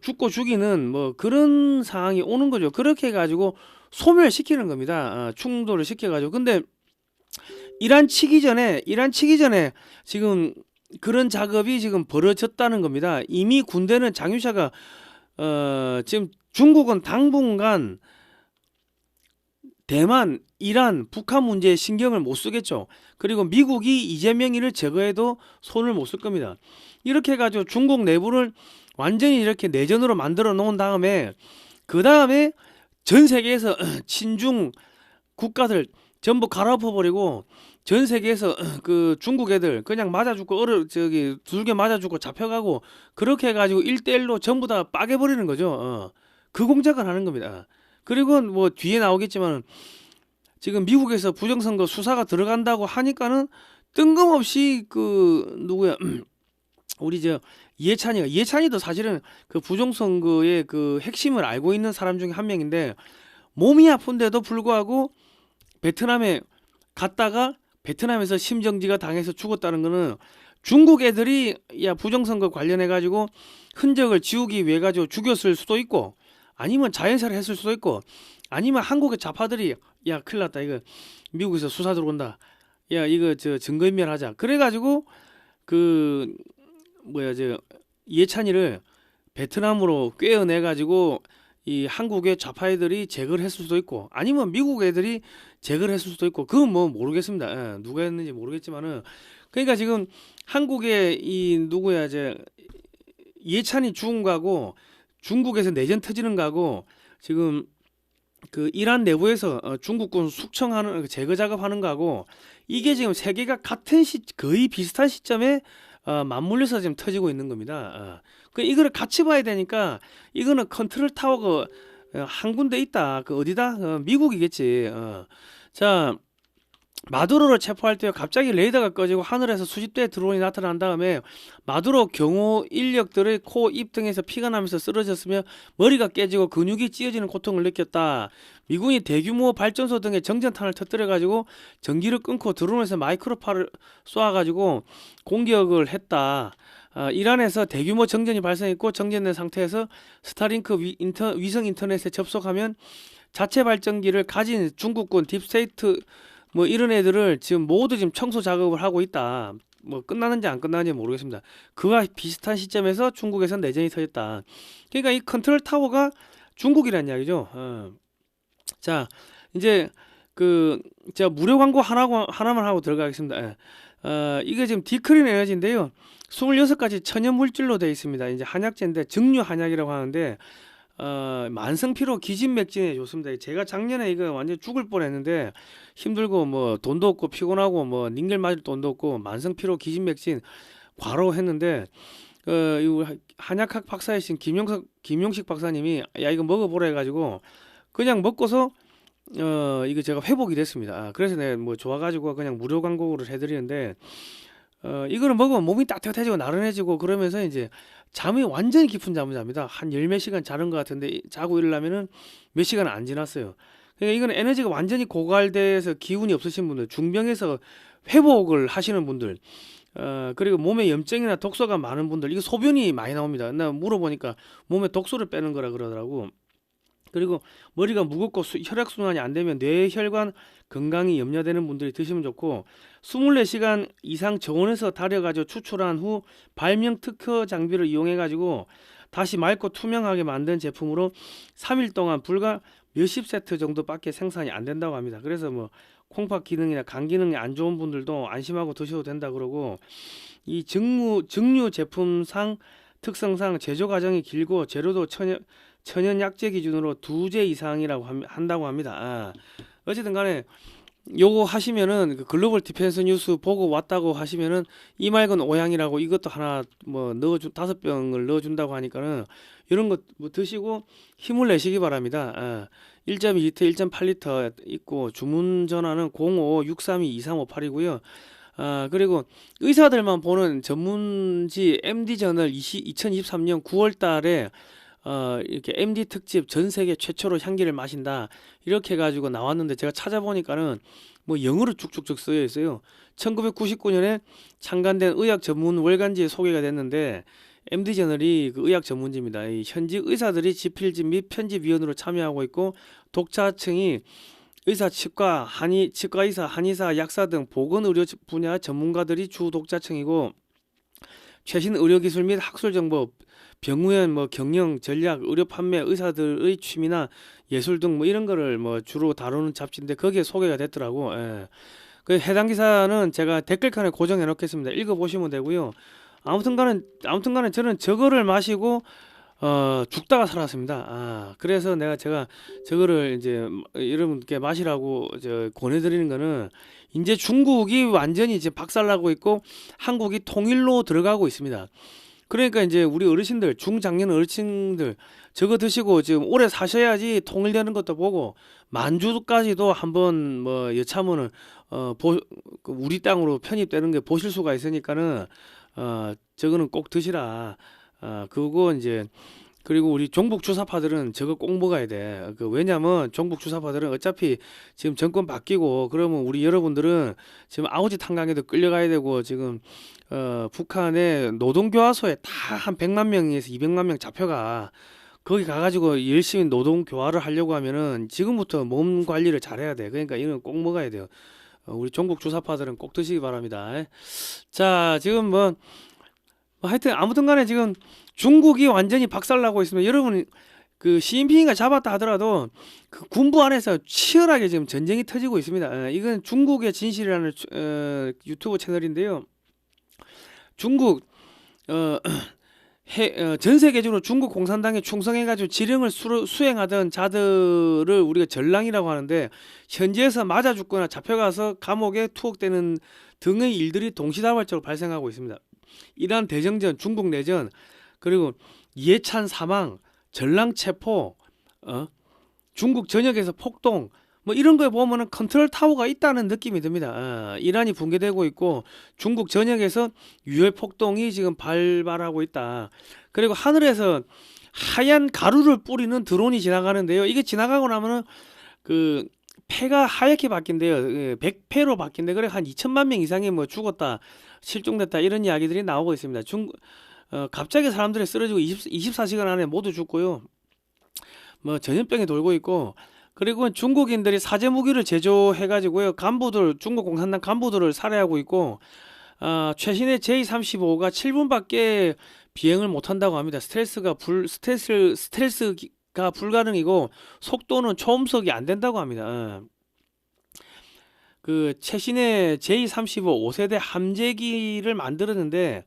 죽고 죽이는 뭐 그런 상황이 오는 거죠. 그렇게 해가지고 소멸시키는 겁니다. 충돌을 시켜가지고. 근데 이란 치기 전에 지금 그런 작업이 지금 벌어졌다는 겁니다. 이미 군대는 장유샤가 지금 중국은 당분간 대만, 이란, 북한 문제에 신경을 못 쓰겠죠. 그리고 미국이 이재명이를 제거해도 손을 못 쓸 겁니다. 이렇게 해가지고 중국 내부를 완전히 이렇게 내전으로 만들어 놓은 다음에 그 다음에 전 세계에서 친중 국가들 전부 갈아엎어 버리고 전 세계에서 그 중국 애들 그냥 맞아 죽고 두들겨 맞아 죽고 잡혀가고 그렇게 해가지고 1대1로 전부 다 빠개버리는 거죠. 그 공작을 하는 겁니다. 그리고 뭐 뒤에 나오겠지만 지금 미국에서 부정선거 수사가 들어간다고 하니까는 뜬금없이 누구야 우리 이해찬이도 사실은 그 부정선거의 그 핵심을 알고 있는 사람 중에 한 명인데 몸이 아픈데도 불구하고 베트남에 갔다가 베트남에서 심정지가 당해서 죽었다는 거는 중국 애들이 부정선거 관련해 가지고 흔적을 지우기 위해 가지고 죽였을 수도 있고 아니면 자연사를 했을 수도 있고 아니면 한국의 좌파들이 큰일 났다 이거 미국에서 수사 들어온다 이거 증거인멸하자 그래가지고 이해찬이를 베트남으로 꿰어내 가지고 이 한국의 좌파 애들이 제거를 했을 수도 있고 아니면 미국 애들이 제거를 했을 수도 있고 그건 뭐 모르겠습니다. 누가 했는지 모르겠지만은 그러니까 지금 한국의 이해찬이 죽은 거하고 중국에서 내전 터지는 거하고 지금 그 이란 내부에서 중국군 숙청하는 제거 작업하는 거하고 이게 지금 세계가 거의 비슷한 시점에 맞물려서 지금 터지고 있는 겁니다. 이거를 같이 봐야 되니까 이거는 컨트롤 타워가 한 군데 있다. 어디다? 미국이겠지. 자, 마두로를 체포할 때 갑자기 레이더가 꺼지고 하늘에서 수십 대의 드론이 나타난 다음에 마두로 경호 인력들의 코, 입 등에서 피가 나면서 쓰러졌으며 머리가 깨지고 근육이 찢어지는 고통을 느꼈다. 미군이 대규모 발전소 등에 정전탄을 터뜨려가지고 전기를 끊고 드론에서 마이크로파를 쏘아가지고 공격을 했다. 이란에서 대규모 정전이 발생했고 정전된 상태에서 스타링크 위성 인터넷에 접속하면 자체 발전기를 가진 중국군 딥스테이트 뭐 이런 애들을 지금 모두 지금 청소 작업을 하고 있다. 뭐 끝나는지 안 끝나는지 모르겠습니다. 그와 비슷한 시점에서 중국에서 내전이 터졌다. 그러니까 이 컨트롤 타워가 중국이란 이야기죠. 자, 이제 제가 무료 광고 하나만 하고 들어가겠습니다. 이게 지금 디크린 에너지인데요. 26가지 천연 물질로 되어 있습니다. 이제 한약재인데 증류 한약이라고 하는데 만성피로 기진맥진에 좋습니다. 제가 작년에 이거 완전 죽을 뻔했는데 힘들고 뭐 돈도 없고 피곤하고 뭐 닌겔 맞을 돈도 없고 만성피로 기진맥진 과로 했는데 한약학 박사이신 김용식 박사님이 이거 먹어보라 해가지고 그냥 먹고서 이거 제가 회복이 됐습니다. 그래서 내가 뭐 좋아가지고 그냥 무료 광고를 해드리는데 이거를 먹으면 몸이 따뜻해지고 나른해지고 그러면서 이제 잠이 완전히 깊은 잠을 잡니다. 한 열 몇 시간 자는 것 같은데 자고 일어나면은 몇 시간 안 지났어요. 그러니까 이거는 에너지가 완전히 고갈돼서 기운이 없으신 분들, 중병에서 회복을 하시는 분들, 그리고 몸에 염증이나 독소가 많은 분들, 이거 소변이 많이 나옵니다. 나 물어보니까 몸에 독소를 빼는 거라 그러더라고. 그리고 머리가 무겁고 혈액순환이 안 되면 뇌혈관 건강이 염려되는 분들이 드시면 좋고 24시간 이상 저온에서 달여가지고 추출한 후 발명 특허 장비를 이용해가지고 다시 맑고 투명하게 만든 제품으로 3일 동안 불과 몇십 세트 정도밖에 생산이 안 된다고 합니다. 그래서 뭐 콩팥 기능이나 간 기능이 안 좋은 분들도 안심하고 드셔도 된다 그러고 이 증류 제품상 특성상 제조 과정이 길고 재료도 천연 약재 기준으로 2제 이상이라고 한다고 합니다. 어쨌든 간에 요거 하시면은 그 글로벌 디펜스 뉴스 보고 왔다고 하시면은 이말건 오양이라고 이것도 하나 뭐 넣어준 5병을 넣어준다고 하니까는 이런 거 뭐 드시고 힘을 내시기 바랍니다. 1.2리터, 1.8리터 있고 주문 전화는 05-632-2358이고요. 그리고 의사들만 보는 전문지 MD저널 2023년 9월 달에 이렇게 MD 특집 전 세계 최초로 향기를 마신다 이렇게 해가지고 나왔는데 제가 찾아보니까는 뭐 영어로 쭉쭉쭉 쓰여 있어요. 1999년에 창간된 의학 전문 월간지에 소개가 됐는데 MD 저널이 그 의학 전문지입니다. 이 현직 의사들이 집필집 및 편집위원으로 참여하고 있고 독자층이 의사, 치과, 치과 의사, 한의사, 약사 등 보건의료 분야 전문가들이 주 독자층이고 최신 의료기술 및 학술정보, 병우연, 뭐 경영, 전략, 의료 판매, 의사들의 취미나 예술 등 뭐 이런 거를 뭐 주로 다루는 잡지인데 거기에 소개가 됐더라고. 그 해당 기사는 제가 댓글칸에 고정해 놓겠습니다. 읽어보시면 되고요. 아무튼간에 저는 저거를 마시고 죽다가 살았습니다. 그래서 제가 저거를 이제 여러분께 마시라고 권해드리는 거는 이제 중국이 완전히 이제 박살나고 있고 한국이 통일로 들어가고 있습니다. 그러니까 이제 우리 어르신들, 중장년 어르신들 저거 드시고 지금 오래 사셔야지 통일되는 것도 보고 만주까지도 한번 뭐 여차하면은 우리 땅으로 편입되는 게 보실 수가 있으니까는 저거는 꼭 드시라. 그거 이제 그리고 우리 종북 주사파들은 저거 꼭 먹어야 돼. 왜냐면 종북 주사파들은 어차피 지금 정권 바뀌고 그러면 우리 여러분들은 지금 아오지 탄광에도 끌려가야 되고 지금 북한의 노동교화소에 다 한 100만 명에서 200만 명 잡혀가. 거기 가가지고 열심히 노동 교화를 하려고 하면은 지금부터 몸 관리를 잘해야 돼. 그러니까 이건 꼭 먹어야 돼요. 우리 종북 주사파들은 꼭 드시기 바랍니다. 자, 지금 뭐 하여튼 아무튼 간에 지금 중국이 완전히 박살나고 있습니다. 여러분 그 시진핑이가 잡았다 하더라도 그 군부 안에서 치열하게 지금 전쟁이 터지고 있습니다. 이건 중국의 진실이라는 유튜브 채널인데요. 중국 전 세계적으로 중국 공산당에 충성해가지고 지령을 수행하던 자들을 우리가 전랑이라고 하는데 현지에서 맞아 죽거나 잡혀가서 감옥에 투옥되는 등의 일들이 동시다발적으로 발생하고 있습니다. 이란 대정전, 중국 내전, 그리고 이해찬 사망, 전랑 체포, 중국 전역에서 폭동, 뭐 이런 거에 보면은 컨트롤 타워가 있다는 느낌이 듭니다. 이란이 붕괴되고 있고 중국 전역에서 유혈 폭동이 지금 발발하고 있다. 그리고 하늘에서 하얀 가루를 뿌리는 드론이 지나가는데요. 이게 지나가고 나면은 그 폐가 하얗게 바뀐대요. 백폐로 바뀐대. 그래 한 2천만 명 이상이 뭐 죽었다, 실종됐다 이런 이야기들이 나오고 있습니다. 갑자기 사람들이 쓰러지고 24시간 안에 모두 죽고요. 뭐 전염병이 돌고 있고. 그리고 중국인들이 사제 무기를 제조해가지고요 중국 공산당 간부들을 살해하고 있고 최신의 J-35가 7분밖에 비행을 못한다고 합니다. 스텔스가 불가능이고 속도는 초음속이 안 된다고 합니다. 그 최신의 J-35 5세대 함재기를 만들었는데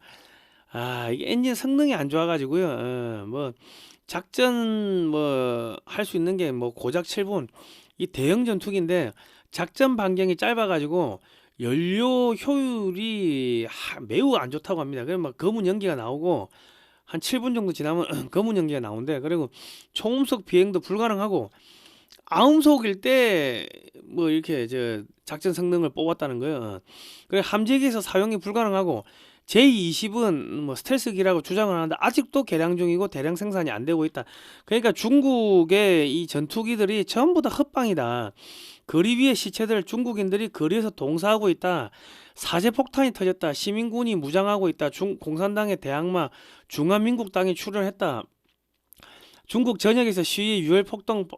이게 엔진 성능이 안 좋아가지고요. 뭐 작전 뭐 할 수 있는 게 뭐 고작 7분. 이 대형 전투기인데 작전 반경이 짧아가지고 연료 효율이 매우 안 좋다고 합니다. 그래서 막 검은 연기가 나오고 한 7분 정도 지나면 검은 연기가 나오는데, 그리고 초음속 비행도 불가능하고 아음속일 때 뭐 이렇게 작전 성능을 뽑았다는 거예요. 그래 함재기에서 사용이 불가능하고 J-20은 뭐 스텔스기라고 주장을 하는데 아직도 개량 중이고 대량 생산이 안 되고 있다. 그러니까 중국의 이 전투기들이 전부 다 헛방이다. 거리 위의 시체들 중국인들이 거리에서 동사하고 있다. 사제폭탄이 터졌다. 시민군이 무장하고 있다. 공산당의 대항마 중화민국당이 출현했다. 중국 전역에서 시위, 유혈 폭동,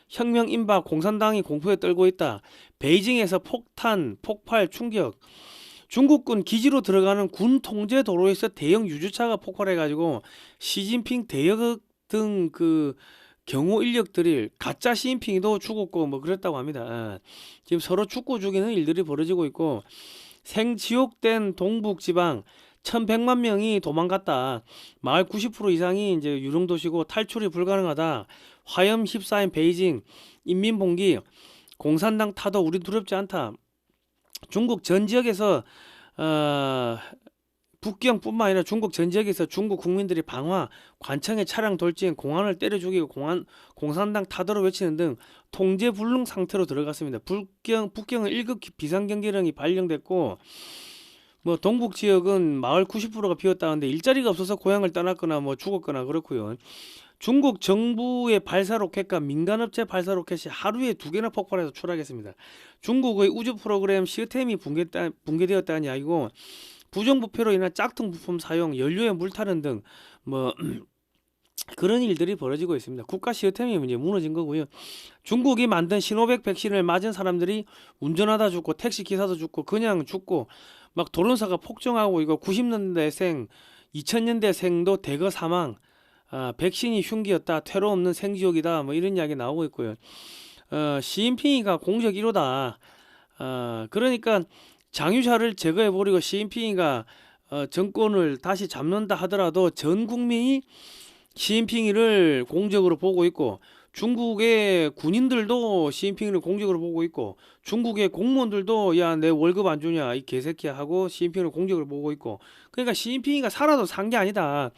혁명 임박, 공산당이 공포에 떨고 있다. 베이징에서 폭탄, 폭발, 충격. 중국군 기지로 들어가는 군 통제 도로에서 대형 유주차가 폭발해가지고 시진핑 대역 등 그 경호 인력들이 가짜 시진핑이도 죽었고 뭐 그랬다고 합니다. 지금 서로 죽고 죽이는 일들이 벌어지고 있고 생지옥된 동북지방 1100만 명이 도망갔다. 마을 90% 이상이 이제 유령도시고 탈출이 불가능하다. 화염 휩싸인 베이징 인민봉기 공산당 타도 우리 두렵지 않다. 중국 전 지역에서 북경뿐만 아니라 중국 전 지역에서 중국 국민들이 방화, 관청의 차량 돌진, 공안을 때려 죽이고 공산당 타도를 외치는 등 통제 불능 상태로 들어갔습니다. 북경은 1급 비상경계령이 발령됐고 뭐 동북 지역은 마을 90%가 비었다는데 일자리가 없어서 고향을 떠났거나 뭐 죽었거나 그렇고요. 중국 정부의 발사 로켓과 민간업체 발사 로켓이 하루에 2개나 폭발해서 추락했습니다. 중국의 우주 프로그램 시스템이 붕괴되었다는 이야기고 부정부패로 인한 짝퉁 부품 사용, 연료에 물타는 등 뭐 그런 일들이 벌어지고 있습니다. 국가 시스템이 이제 무너진 거고요. 중국이 만든 시노백 백신을 맞은 사람들이 운전하다 죽고 택시 기사도 죽고 그냥 죽고 막 도론사가 폭증하고 이거 90년대생, 2000년대생도 대거 사망. 백신이 흉기였다, 퇴로 없는 생지옥이다, 뭐 이런 이야기 나오고 있고요. 시진핑이가 공적 1호다. 그러니까 장유샤를 제거해버리고 시진핑이가 정권을 다시 잡는다 하더라도 전 국민이 시진핑이를 공적으로 보고 있고 중국의 군인들도 시진핑이를 공적으로 보고 있고 중국의 공무원들도 야 내 월급 안 주냐 이 개새끼야 하고 시진핑이를 공적으로 보고 있고 그러니까 시진핑이가 살아도 산 게 아니다.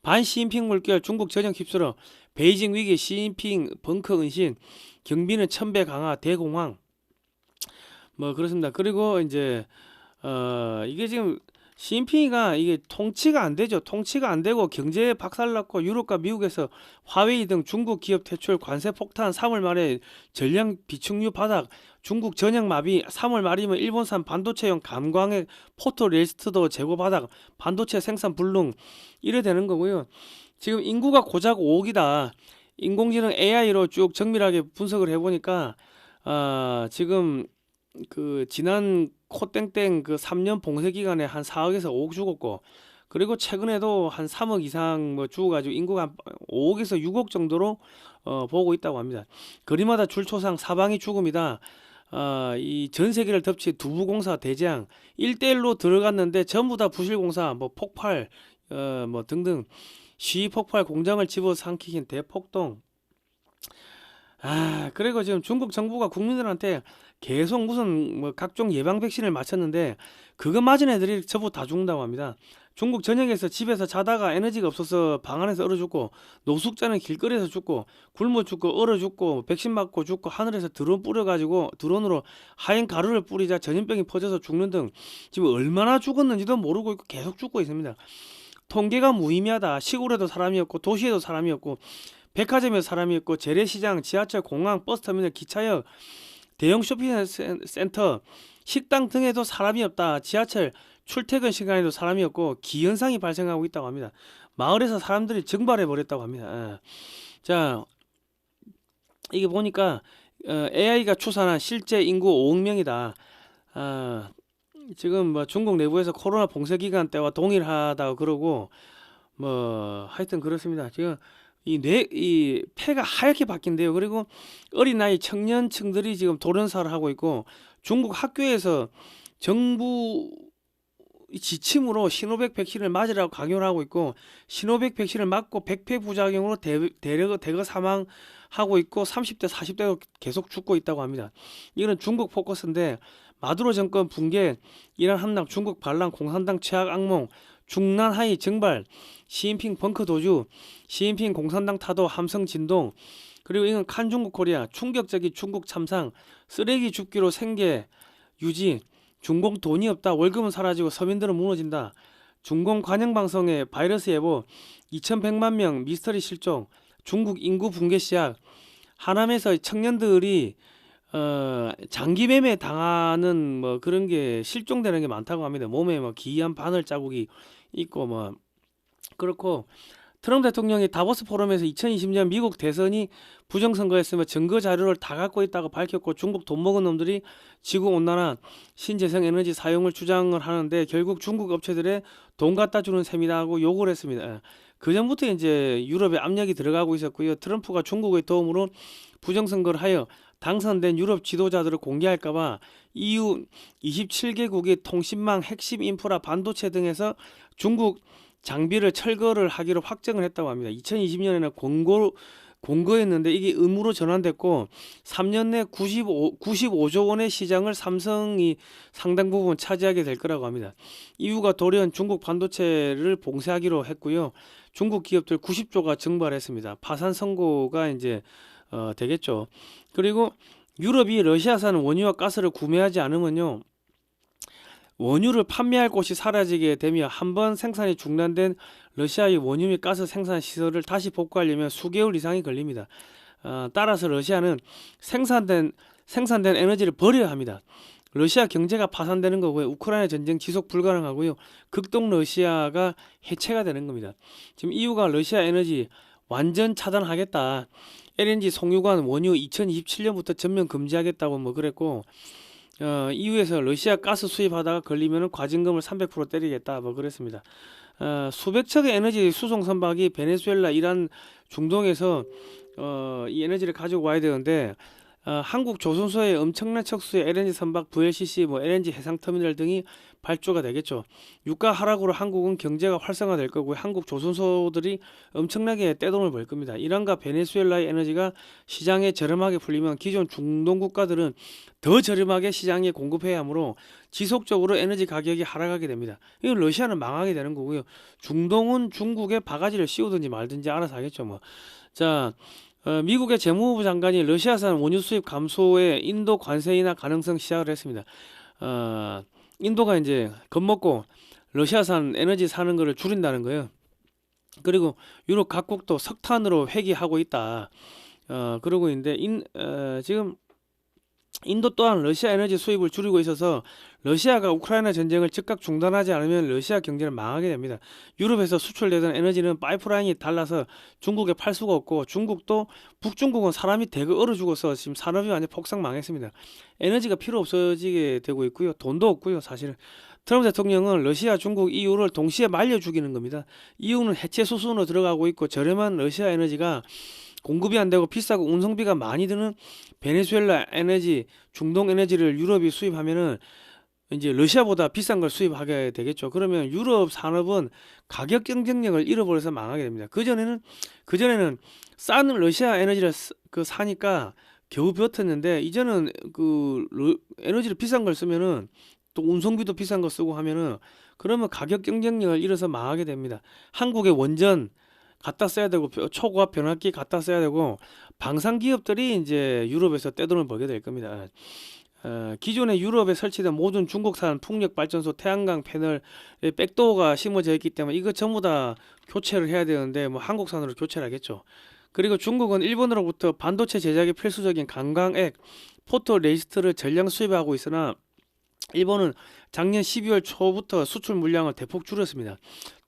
반시진핑 물결 중국 전역 휩쓸어 베이징 위기 시진핑 벙커 은신 경비는 천배 강화 대공황 뭐 그렇습니다. 그리고 이제 이게 지금 시진핑이가 이게 통치가 안 되죠. 통치가 안 되고 경제에 박살났고 유럽과 미국에서 화웨이 등 중국 기업 퇴출 관세 폭탄 3월 말에 전량 비축류 바닥 중국 전역 마비 3월 말이면 일본산 반도체용 감광액 포토레시스트도 재고 바닥 반도체 생산 불능 이래 되는 거고요. 지금 인구가 고작 5억이다. 인공지능 AI로 쭉 정밀하게 분석을 해보니까 지금 그 지난 코땡땡 그 3년 봉쇄 기간에 한 4억에서 5억 죽었고 그리고 최근에도 한 3억 이상 뭐 죽어가지고 인구가 한 5억에서 6억 정도로 보고 있다고 합니다. 거리마다 줄초상 사방이 죽음이다. 이 전 세계를 덮친 두부공사 대재앙 1대1로 들어갔는데 전부 다 부실공사 뭐 폭발 뭐 등등 시폭발 공장을 집어삼키긴 대폭동. 그리고 지금 중국 정부가 국민들한테 계속 무슨 뭐 각종 예방 백신을 맞췄는데 그거 맞은 애들이 전부 다 죽는다고 합니다. 중국 전역에서 집에서 자다가 에너지가 없어서 방 안에서 얼어 죽고 노숙자는 길거리에서 죽고 굶어 죽고 얼어 죽고 백신 맞고 죽고 하늘에서 드론 뿌려가지고 드론으로 하얀 가루를 뿌리자 전염병이 퍼져서 죽는 등 지금 얼마나 죽었는지도 모르고 있고 계속 죽고 있습니다. 통계가 무의미하다. 시골에도 사람이 없고 도시에도 사람이 없고 백화점에도 사람이 없고 재래시장, 지하철, 공항, 버스터미널, 기차역, 대형 쇼핑센터, 식당 등에도 사람이 없다. 지하철 출퇴근 시간에도 사람이 없고 기현상이 발생하고 있다고 합니다. 마을에서 사람들이 증발해 버렸다고 합니다. 자, 이게 보니까 AI가 추산한 실제 인구 5억 명이다. 지금 뭐 중국 내부에서 코로나 봉쇄 기간 때와 동일하다고 그러고 뭐 하여튼 그렇습니다. 지금 이 폐가 하얗게 바뀐대요. 그리고 어린 나이 청년층들이 지금 돌연사를 하고 있고 중국 학교에서 정부 지침으로 시노백 백신을 맞으라고 강요를 하고 있고 시노백 백신을 맞고 백폐 부작용으로 대거 사망하고 있고 30대 40대도 계속 죽고 있다고 합니다. 이거는 중국 포커스인데 마두로 정권 붕괴, 이란 함락, 중국 반란, 공산당 최악 악몽, 중난 하이 증발, 시진핑 벙커 도주, 시진핑 공산당 타도 함성 진동, 그리고 이건 칸 중국 코리아, 충격적인 중국 참상, 쓰레기 줍기로 생계 유지, 중공 돈이 없다, 월급은 사라지고 서민들은 무너진다, 중공 관영방송의 바이러스 예보, 2100만 명 미스터리 실종, 중국 인구 붕괴 시작, 하남에서 청년들이 장기 매매 당하는 뭐 그런 게 실종되는 게 많다고 합니다. 몸에 뭐 기이한 바늘 자국이 있고 뭐 그렇고 트럼프 대통령이 다보스 포럼에서 2020년 미국 대선이 부정선거였으며 증거 자료를 다 갖고 있다고 밝혔고 중국 돈 먹은 놈들이 지구 온난화 신재생 에너지 사용을 주장을 하는데 결국 중국 업체들의 돈 갖다 주는 셈이다 하고 욕을 했습니다. 그 전부터 이제 유럽에 압력이 들어가고 있었고요. 트럼프가 중국의 도움으로 부정선거를 하여 당선된 유럽 지도자들을 공개할까봐 EU 27개국이 통신망, 핵심 인프라, 반도체 등에서 중국 장비를 철거를 하기로 확정을 했다고 합니다. 2020년에는 공거했는데 이게 의무로 전환됐고 3년 내 95조 원의 시장을 삼성이 상당 부분 차지하게 될 거라고 합니다. 이유가 돌연 중국 반도체를 봉쇄하기로 했고요. 중국 기업들 90조가 증발했습니다. 파산 선고가 이제 되겠죠. 그리고 유럽이 러시아산 원유와 가스를 구매하지 않으면요, 원유를 판매할 곳이 사라지게 되며 한번 생산이 중단된 러시아의 원유 및 가스 생산 시설을 다시 복구하려면 수개월 이상이 걸립니다. 따라서 러시아는 생산된 에너지를 버려야 합니다. 러시아 경제가 파산되는 거고요. 우크라이나 전쟁 지속 불가능하고요. 극동 러시아가 해체가 되는 겁니다. 지금 EU가 러시아 에너지 완전 차단하겠다. LNG 송유관 원유 2027년부터 전면 금지하겠다고 뭐 그랬고, EU에서 러시아 가스 수입하다가 걸리면 과징금을 300% 때리겠다 뭐 그랬습니다. 수백 척의 에너지 수송 선박이 베네수엘라, 이란, 중동에서 이 에너지를 가지고 와야 되는데, 한국 조선소의 엄청난 척수의 LNG 선박 VLCC, 뭐 LNG 해상터미널 등이 발주가 되겠죠. 유가 하락으로 한국은 경제가 활성화될 거고 한국 조선소들이 엄청나게 떼돈을 벌 겁니다. 이란과 베네수엘라의 에너지가 시장에 저렴하게 풀리면 기존 중동 국가들은 더 저렴하게 시장에 공급해야 하므로 지속적으로 에너지 가격이 하락하게 됩니다. 이 러시아는 망하게 되는 거고요. 중동은 중국에 바가지를 씌우든지 말든지 알아서 하겠죠. 뭐. 자, 미국의 재무부 장관이 러시아산 원유 수입 감소에 인도 관세 인하 가능성 시작을 했습니다. 인도가 이제 겁먹고 러시아산 에너지 사는 거를 줄인다는 거예요. 그리고 유럽 각국도 석탄으로 회귀하고 있다. 그러고 있는데 지금 인도 또한 러시아 에너지 수입을 줄이고 있어서 러시아가 우크라이나 전쟁을 즉각 중단하지 않으면 러시아 경제는 망하게 됩니다. 유럽에서 수출되던 에너지는 파이프라인이 달라서 중국에 팔 수가 없고, 중국도 북중국은 사람이 대거 얼어 죽어서 지금 산업이 완전 폭삭 망했습니다. 에너지가 필요 없어지게 되고 있고요. 돈도 없고요. 사실은 트럼프 대통령은 러시아, 중국, EU를 동시에 말려 죽이는 겁니다. EU는 해체 수순으로 들어가고 있고 저렴한 러시아 에너지가 공급이 안 되고 비싸고 운송비가 많이 드는 베네수엘라 에너지, 중동 에너지를 유럽이 수입하면은 이제 러시아보다 비싼 걸 수입하게 되겠죠. 그러면 유럽 산업은 가격 경쟁력을 잃어버려서 망하게 됩니다. 그전에는 싼 러시아 에너지를 사니까 겨우 버텼는데, 이제는 에너지를 비싼 걸 쓰면은 또 운송비도 비싼 거 쓰고 하면은, 그러면 가격 경쟁력을 잃어서 망하게 됩니다. 한국의 원전 갖다 써야 되고 초고압 변압기 갖다 써야 되고, 방산 기업들이 이제 유럽에서 떼돈을 벌게 될 겁니다. 기존에 유럽에 설치된 모든 중국산 풍력 발전소 태양광 패널에 백도어가 심어져 있기 때문에 이거 전부 다 교체를 해야 되는데 뭐 한국산으로 교체를 하겠죠. 그리고 중국은 일본으로부터 반도체 제작에 필수적인 강광액 포토레지스트를 전량 수입하고 있으나 일본은 작년 12월 초부터 수출 물량을 대폭 줄였습니다.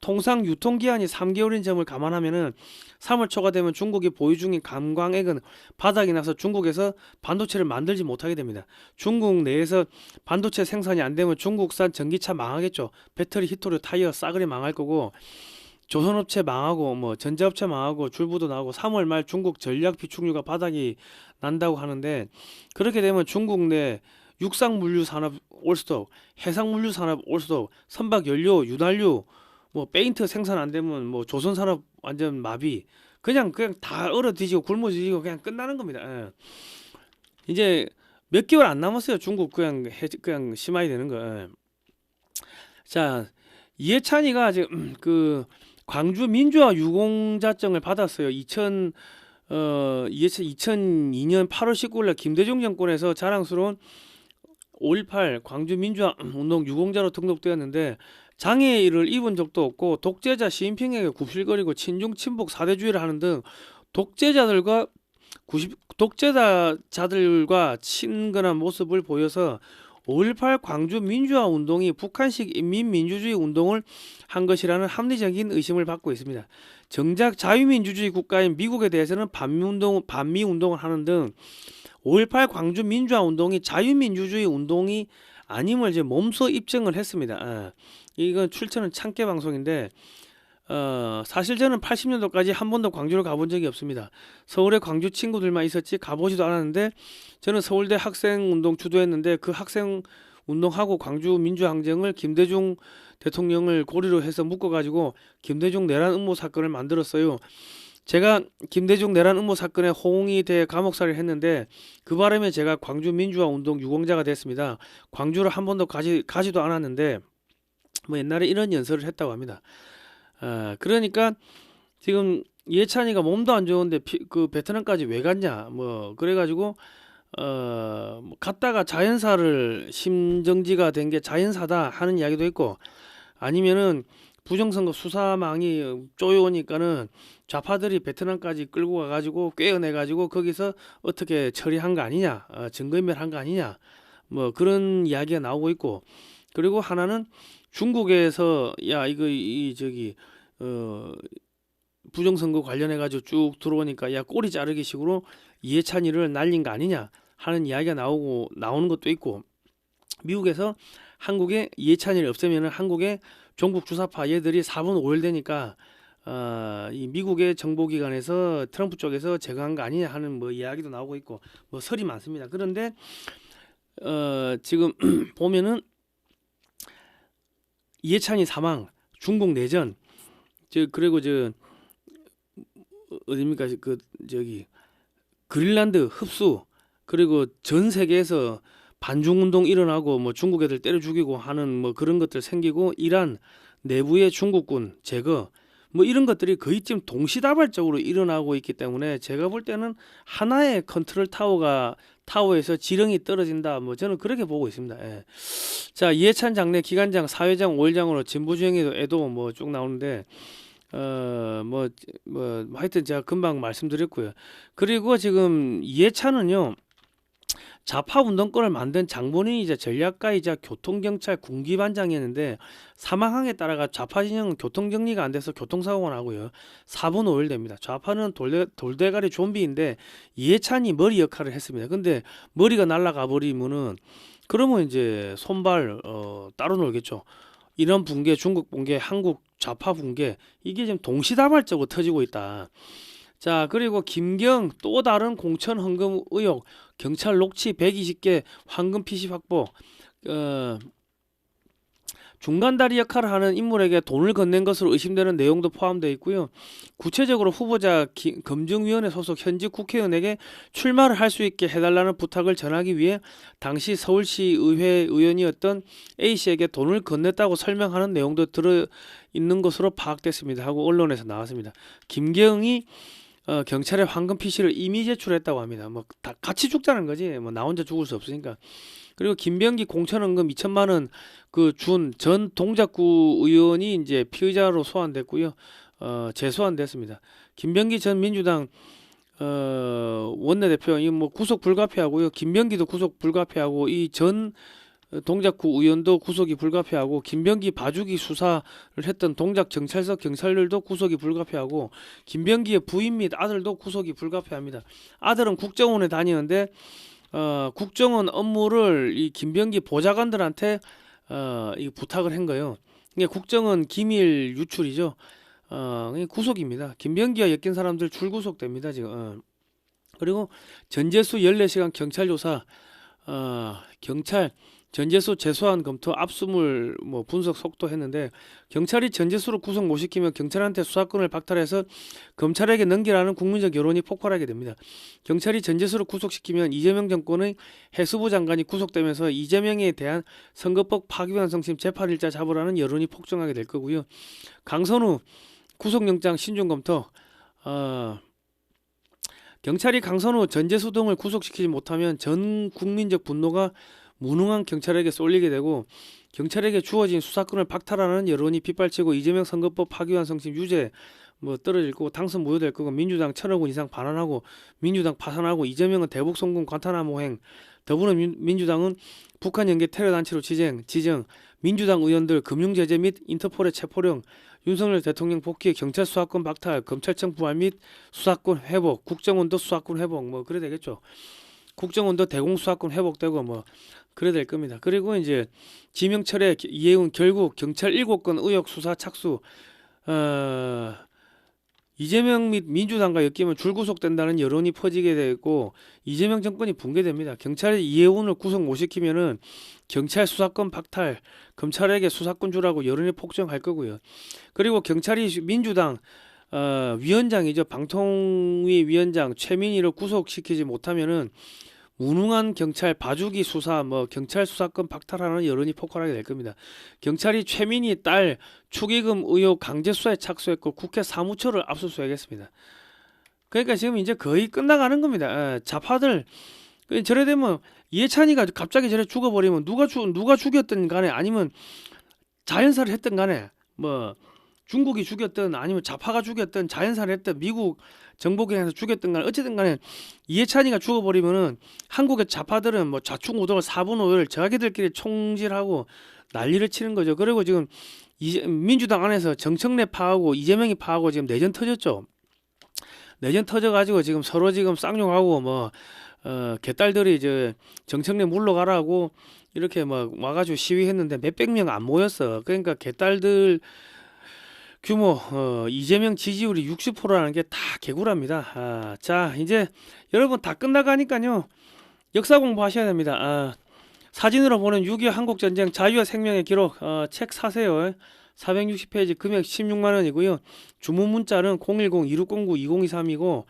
통상 유통기한이 3개월인 점을 감안하면은 3월 초가 되면 중국이 보유 중인 감광액은 바닥이 나서 중국에서 반도체를 만들지 못하게 됩니다. 중국 내에서 반도체 생산이 안 되면 중국산 전기차 망하겠죠. 배터리, 히토류, 타이어 싸그리 망할 거고, 조선업체 망하고 뭐 전자업체 망하고 줄부도 나오고 3월 말 중국 전략 비축유가 바닥이 난다고 하는데, 그렇게 되면 중국 내 육상물류 산업 올스톱, 해상물류 산업 올스톱, 선박 연료, 윤활유, 뭐 페인트 생산 안 되면 뭐 조선 산업 완전 마비, 그냥 다 얼어 뒤지고 굶어 뒤지고 그냥 끝나는 겁니다. 이제 몇 개월 안 남았어요. 중국 그냥 심하게 되는 거. 자, 이해찬이가 지금 광주 민주화 유공자증을 받았어요. 2002년 8월 19일 날 김대중 정권에서 자랑스러운 5.18 광주 민주화 운동 유공자로 등록되었는데, 장애를 입은 적도 없고 독재자 시진핑에게 굽실거리고 친중 친북 사대주의를 하는 등 독재자들과 친근한 모습을 보여서 5.18 광주 민주화 운동이 북한식 인민민주주의 운동을 한 것이라는 합리적인 의심을 받고 있습니다. 정작 자유민주주의 국가인 미국에 대해서는 반미 운동을 하는 등 5.18 광주 민주화 운동이 자유민주주의 운동이 아님을 이제 몸소 입증을 했습니다. 이건 출처는 참깨 방송인데, 사실 저는 80년도까지 한 번도 광주를 가본 적이 없습니다. 서울에 광주 친구들만 있었지 가보지도 않았는데, 저는 서울대 학생운동 주도했는데 그 학생운동하고 광주 민주항쟁을 김대중 대통령을 고리로 해서 묶어가지고 김대중 내란 음모 사건을 만들었어요. 제가 김대중 내란 음모 사건에 호응이 돼 감옥살이를 했는데 그 바람에 제가 광주 민주화 운동 유공자가 됐습니다. 광주를 한 번도 가지도 않았는데 뭐 옛날에 이런 연설을 했다고 합니다. 그러니까 지금 이해찬이가 몸도 안 좋은데 그 베트남까지 왜 갔냐 뭐 그래가지고 뭐 갔다가 자연사를 심정지가 된 게 자연사다 하는 이야기도 있고 아니면은 부정선거 수사망이 쪼여오니까는 좌파들이 베트남까지 끌고 가가지고 꿰어내가지고 거기서 어떻게 처리한 거 아니냐, 증거인멸한 거 아니냐, 뭐 그런 이야기가 나오고 있고 그리고 하나는 중국에서 야 이거 이 저기 부정선거 관련해 가지고 쭉 들어오니까 야 꼬리 자르기 식으로 이해찬이를 날린 거 아니냐 하는 이야기가 나오는 것도 있고 미국에서 한국에 이해찬이를 없애면은 한국에 종북 주사파 얘들이 4분 5일 되니까 이 미국의 정보기관에서 트럼프 쪽에서 제거한 거 아니냐 하는 뭐 이야기도 나오고 있고 뭐 설이 많습니다. 그런데 지금 보면은 이해찬이 사망, 중국 내전, 그리고 어딥니까 그 저기 그린란드 흡수 그리고 전 세계에서 반중운동 일어나고 뭐 중국 애들 때려 죽이고 하는 뭐 그런 것들 생기고 이란 내부의 중국군 제거 뭐 이런 것들이 거의 지금 동시다발적으로 일어나고 있기 때문에 제가 볼 때는 하나의 컨트롤 타워에서 지령이 떨어진다 뭐 저는 그렇게 보고 있습니다. 예. 자 이해찬 장례 기관장 사회장 5일장으로 진부주행에도 뭐 쭉 나오는데 뭐 하여튼 제가 금방 말씀드렸고요. 그리고 지금 이해찬은요 좌파 운동권을 만든 장본인이자 전략가이자 교통경찰 군기반장이었는데 사망함에 따라가 좌파 진영은 교통정리가 안 돼서 교통사고가 나고요. 4분 5일 됩니다. 좌파는 돌대가리 좀비인데 이해찬이 머리 역할을 했습니다. 근데 머리가 날아가 버리면은 그러면 이제 손발 따로 놀겠죠. 이런 붕괴, 중국 붕괴, 한국 좌파 붕괴 이게 지금 동시다발적으로 터지고 있다. 자 그리고 김경 또 다른 공천 헌금 의혹 경찰 녹취 120개 황금 PC 확보 중간다리 역할을 하는 인물에게 돈을 건넨 것으로 의심되는 내용도 포함되어 있고요. 구체적으로 후보자 검증위원회 소속 현직 국회의원에게 출마를 할 수 있게 해달라는 부탁을 전하기 위해 당시 서울시 의회 의원이었던 A씨에게 돈을 건넸다고 설명하는 내용도 들어있는 것으로 파악됐습니다 하고 언론에서 나왔습니다. 김경이 경찰에 황금 PC를 이미 제출했다고 합니다. 뭐 다 같이 죽자는 거지. 뭐 나 혼자 죽을 수 없으니까. 그리고 김병기 공천원금 2천만 원 그 준 전 동작구 의원이 이제 피의자로 소환됐고요. 재소환됐습니다. 김병기 전 민주당 원내대표 뭐 구속 불가피하고요. 김병기도 구속 불가피하고 이 전 동작구 의원도 구속이 불가피하고 김병기 봐주기 수사를 했던 동작 경찰서 경찰들도 구속이 불가피하고 김병기의 부인 및 아들도 구속이 불가피합니다. 아들은 국정원에 다니는데 국정원 업무를 이 김병기 보좌관들한테 이 부탁을 한 거예요. 이게 국정원 기밀 유출이죠. 구속입니다. 김병기와 엮인 사람들 줄구속됩니다 지금. 그리고 전재수 14시간 경찰 조사 경찰 전재수 재소환 검토 압수물 뭐 분석 속도 했는데 경찰이 전재수를 구속 못 시키면 경찰한테 수사권을 박탈해서 검찰에게 넘기라는 국민적 여론이 폭발하게 됩니다. 경찰이 전재수를 구속시키면 이재명 정권의 해수부 장관이 구속되면서 이재명에 대한 선거법 파기환 성심 제8일자 잡으라는 여론이 폭증하게 될 거고요. 강선우 구속영장 신중 검토 경찰이 강선우 전재수 등을 구속시키지 못하면 전 국민적 분노가 무능한 경찰에게 쏠리게 되고 경찰에게 주어진 수사권을 박탈하는 여론이 빗발치고 이재명 선거법 파기환 성심 유죄 뭐 떨어질 거고 당선 무효될 거고 민주당 1,000억 원 이상 반환하고 민주당 파산하고 이재명은 대북 송금 관타나모행 더불어민주당은 북한 연계 테러단체로 지정 민주당 의원들 금융제재 및 인터폴의 체포령 윤석열 대통령 복귀 경찰 수사권 박탈 검찰청 부활 및 수사권 회복 국정원도 수사권 회복 뭐 그래 되겠죠. 국정원도 대공수사권 회복되고 뭐 그래 될 겁니다. 그리고 이제 지명철의 이해운 결국 경찰 7건 의혹 수사 착수 이재명 및 민주당과 엮이면 줄구속된다는 여론이 퍼지게 되고 이재명 정권이 붕괴됩니다. 경찰이 이해운을 구속 못 시키면은 경찰 수사권 박탈 검찰에게 수사권 주라고 여론이 폭증할 거고요. 그리고 경찰이 민주당 위원장이죠. 방통위 위원장 최민희를 구속시키지 못하면은 무능한 경찰 봐주기 수사, 뭐 경찰 수사권 박탈하는 여론이 폭발하게 될 겁니다. 경찰이 최민희 딸 축의금 의혹 강제 수사에 착수했고 국회 사무처를 압수수색했습니다. 그러니까 지금 이제 거의 끝나가는 겁니다. 좌파들 저래 되면 이해찬이가 갑자기 저래 죽어버리면 누가 죽였든 간에 아니면 자연사를 했든 간에 뭐 중국이 죽였든 아니면 좌파가 죽였든 자연사를 했든 미국 정보기관에서 죽였든 간에 어쨌든 간에 이해찬이가 죽어버리면은 한국의 좌파들은 뭐 좌충우돌 4분 5일 자기들끼리 총질하고 난리를 치는 거죠. 그리고 지금 민주당 안에서 정청래 파하고 이재명이 파하고 지금 내전 터졌죠. 내전 터져가지고 지금 서로 지금 쌍욕하고 뭐 개딸들이 이제 정청래 물러가라고 이렇게 막 와가지고 시위했는데 몇백 명 안 모였어. 그러니까 개딸들 규모 이재명 지지율이 60%라는 게 다 개구라입니다. 자 이제 여러분 다 끝나가니까요 역사 공부하셔야 됩니다. 사진으로 보는 6.25 한국전쟁 자유와 생명의 기록 책 사세요. 460페이지 금액 16만원이고요. 주문 문자는 010-2609-2023이고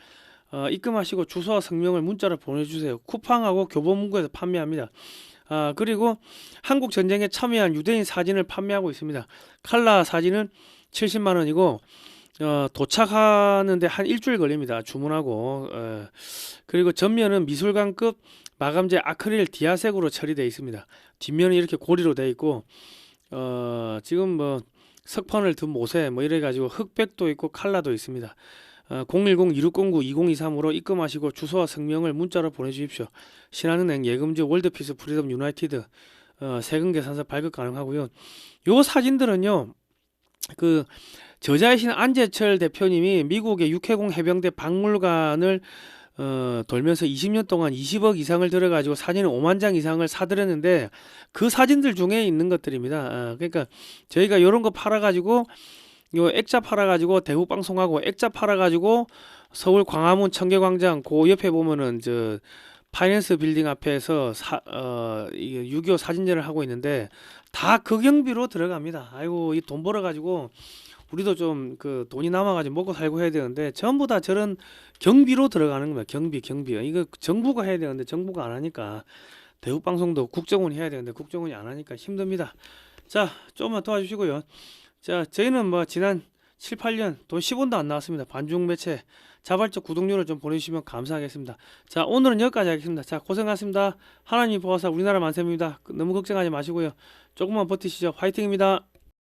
입금하시고 주소와 성명을 문자로 보내주세요. 쿠팡하고 교보문고에서 판매합니다. 그리고 한국전쟁에 참여한 유대인 사진을 판매하고 있습니다. 칼라 사진은 70만원이고 도착하는데 한 일주일 걸립니다. 주문하고 그리고 전면은 미술관급 마감재 아크릴 디아색으로 처리되어 있습니다. 뒷면은 이렇게 고리로 되어 있고 지금 뭐 석판을 든 못에 뭐 이래 가지고 흑백도 있고 칼라도 있습니다. 010-2609-2023으로 입금하시고 주소와 성명을 문자로 보내주십시오. 신한은행 예금주 월드피스 프리덤 유나이티드 세금 계산서 발급 가능하고요. 요 사진들은요 그 저자이신 안재철 대표님이 미국의 육해공 해병대 박물관을 돌면서 20년 동안 20억 이상을 들여가지고 사진을 5만 장 이상을 사들였는데 그 사진들 중에 있는 것들입니다. 그러니까 저희가 요런 거 팔아가지고 요 액자 팔아가지고 대북 방송하고 액자 팔아가지고 서울 광화문 청계광장 그 옆에 보면은 저 파이낸스 빌딩 앞에서 6.25 사진전을 하고 있는데 다 그 경비로 들어갑니다. 아이고 이 돈 벌어가지고 우리도 좀 그 돈이 남아가지고 먹고 살고 해야 되는데 전부 다 저런 경비로 들어가는 겁니다. 경비 이거 정부가 해야 되는데 정부가 안 하니까 대북 방송도 국정원이 해야 되는데 국정원이 안 하니까 힘듭니다. 자 조금만 도와주시고요. 자 저희는 뭐 지난 7, 8년 돈 10원도 안 나왔습니다. 반중 매체 자발적 구독료를 좀 보내주시면 감사하겠습니다. 자 오늘은 여기까지 하겠습니다. 자 고생하셨습니다. 하나님 보호사 우리나라 만세입니다. 너무 걱정하지 마시고요. 조금만 버티시죠. 화이팅입니다.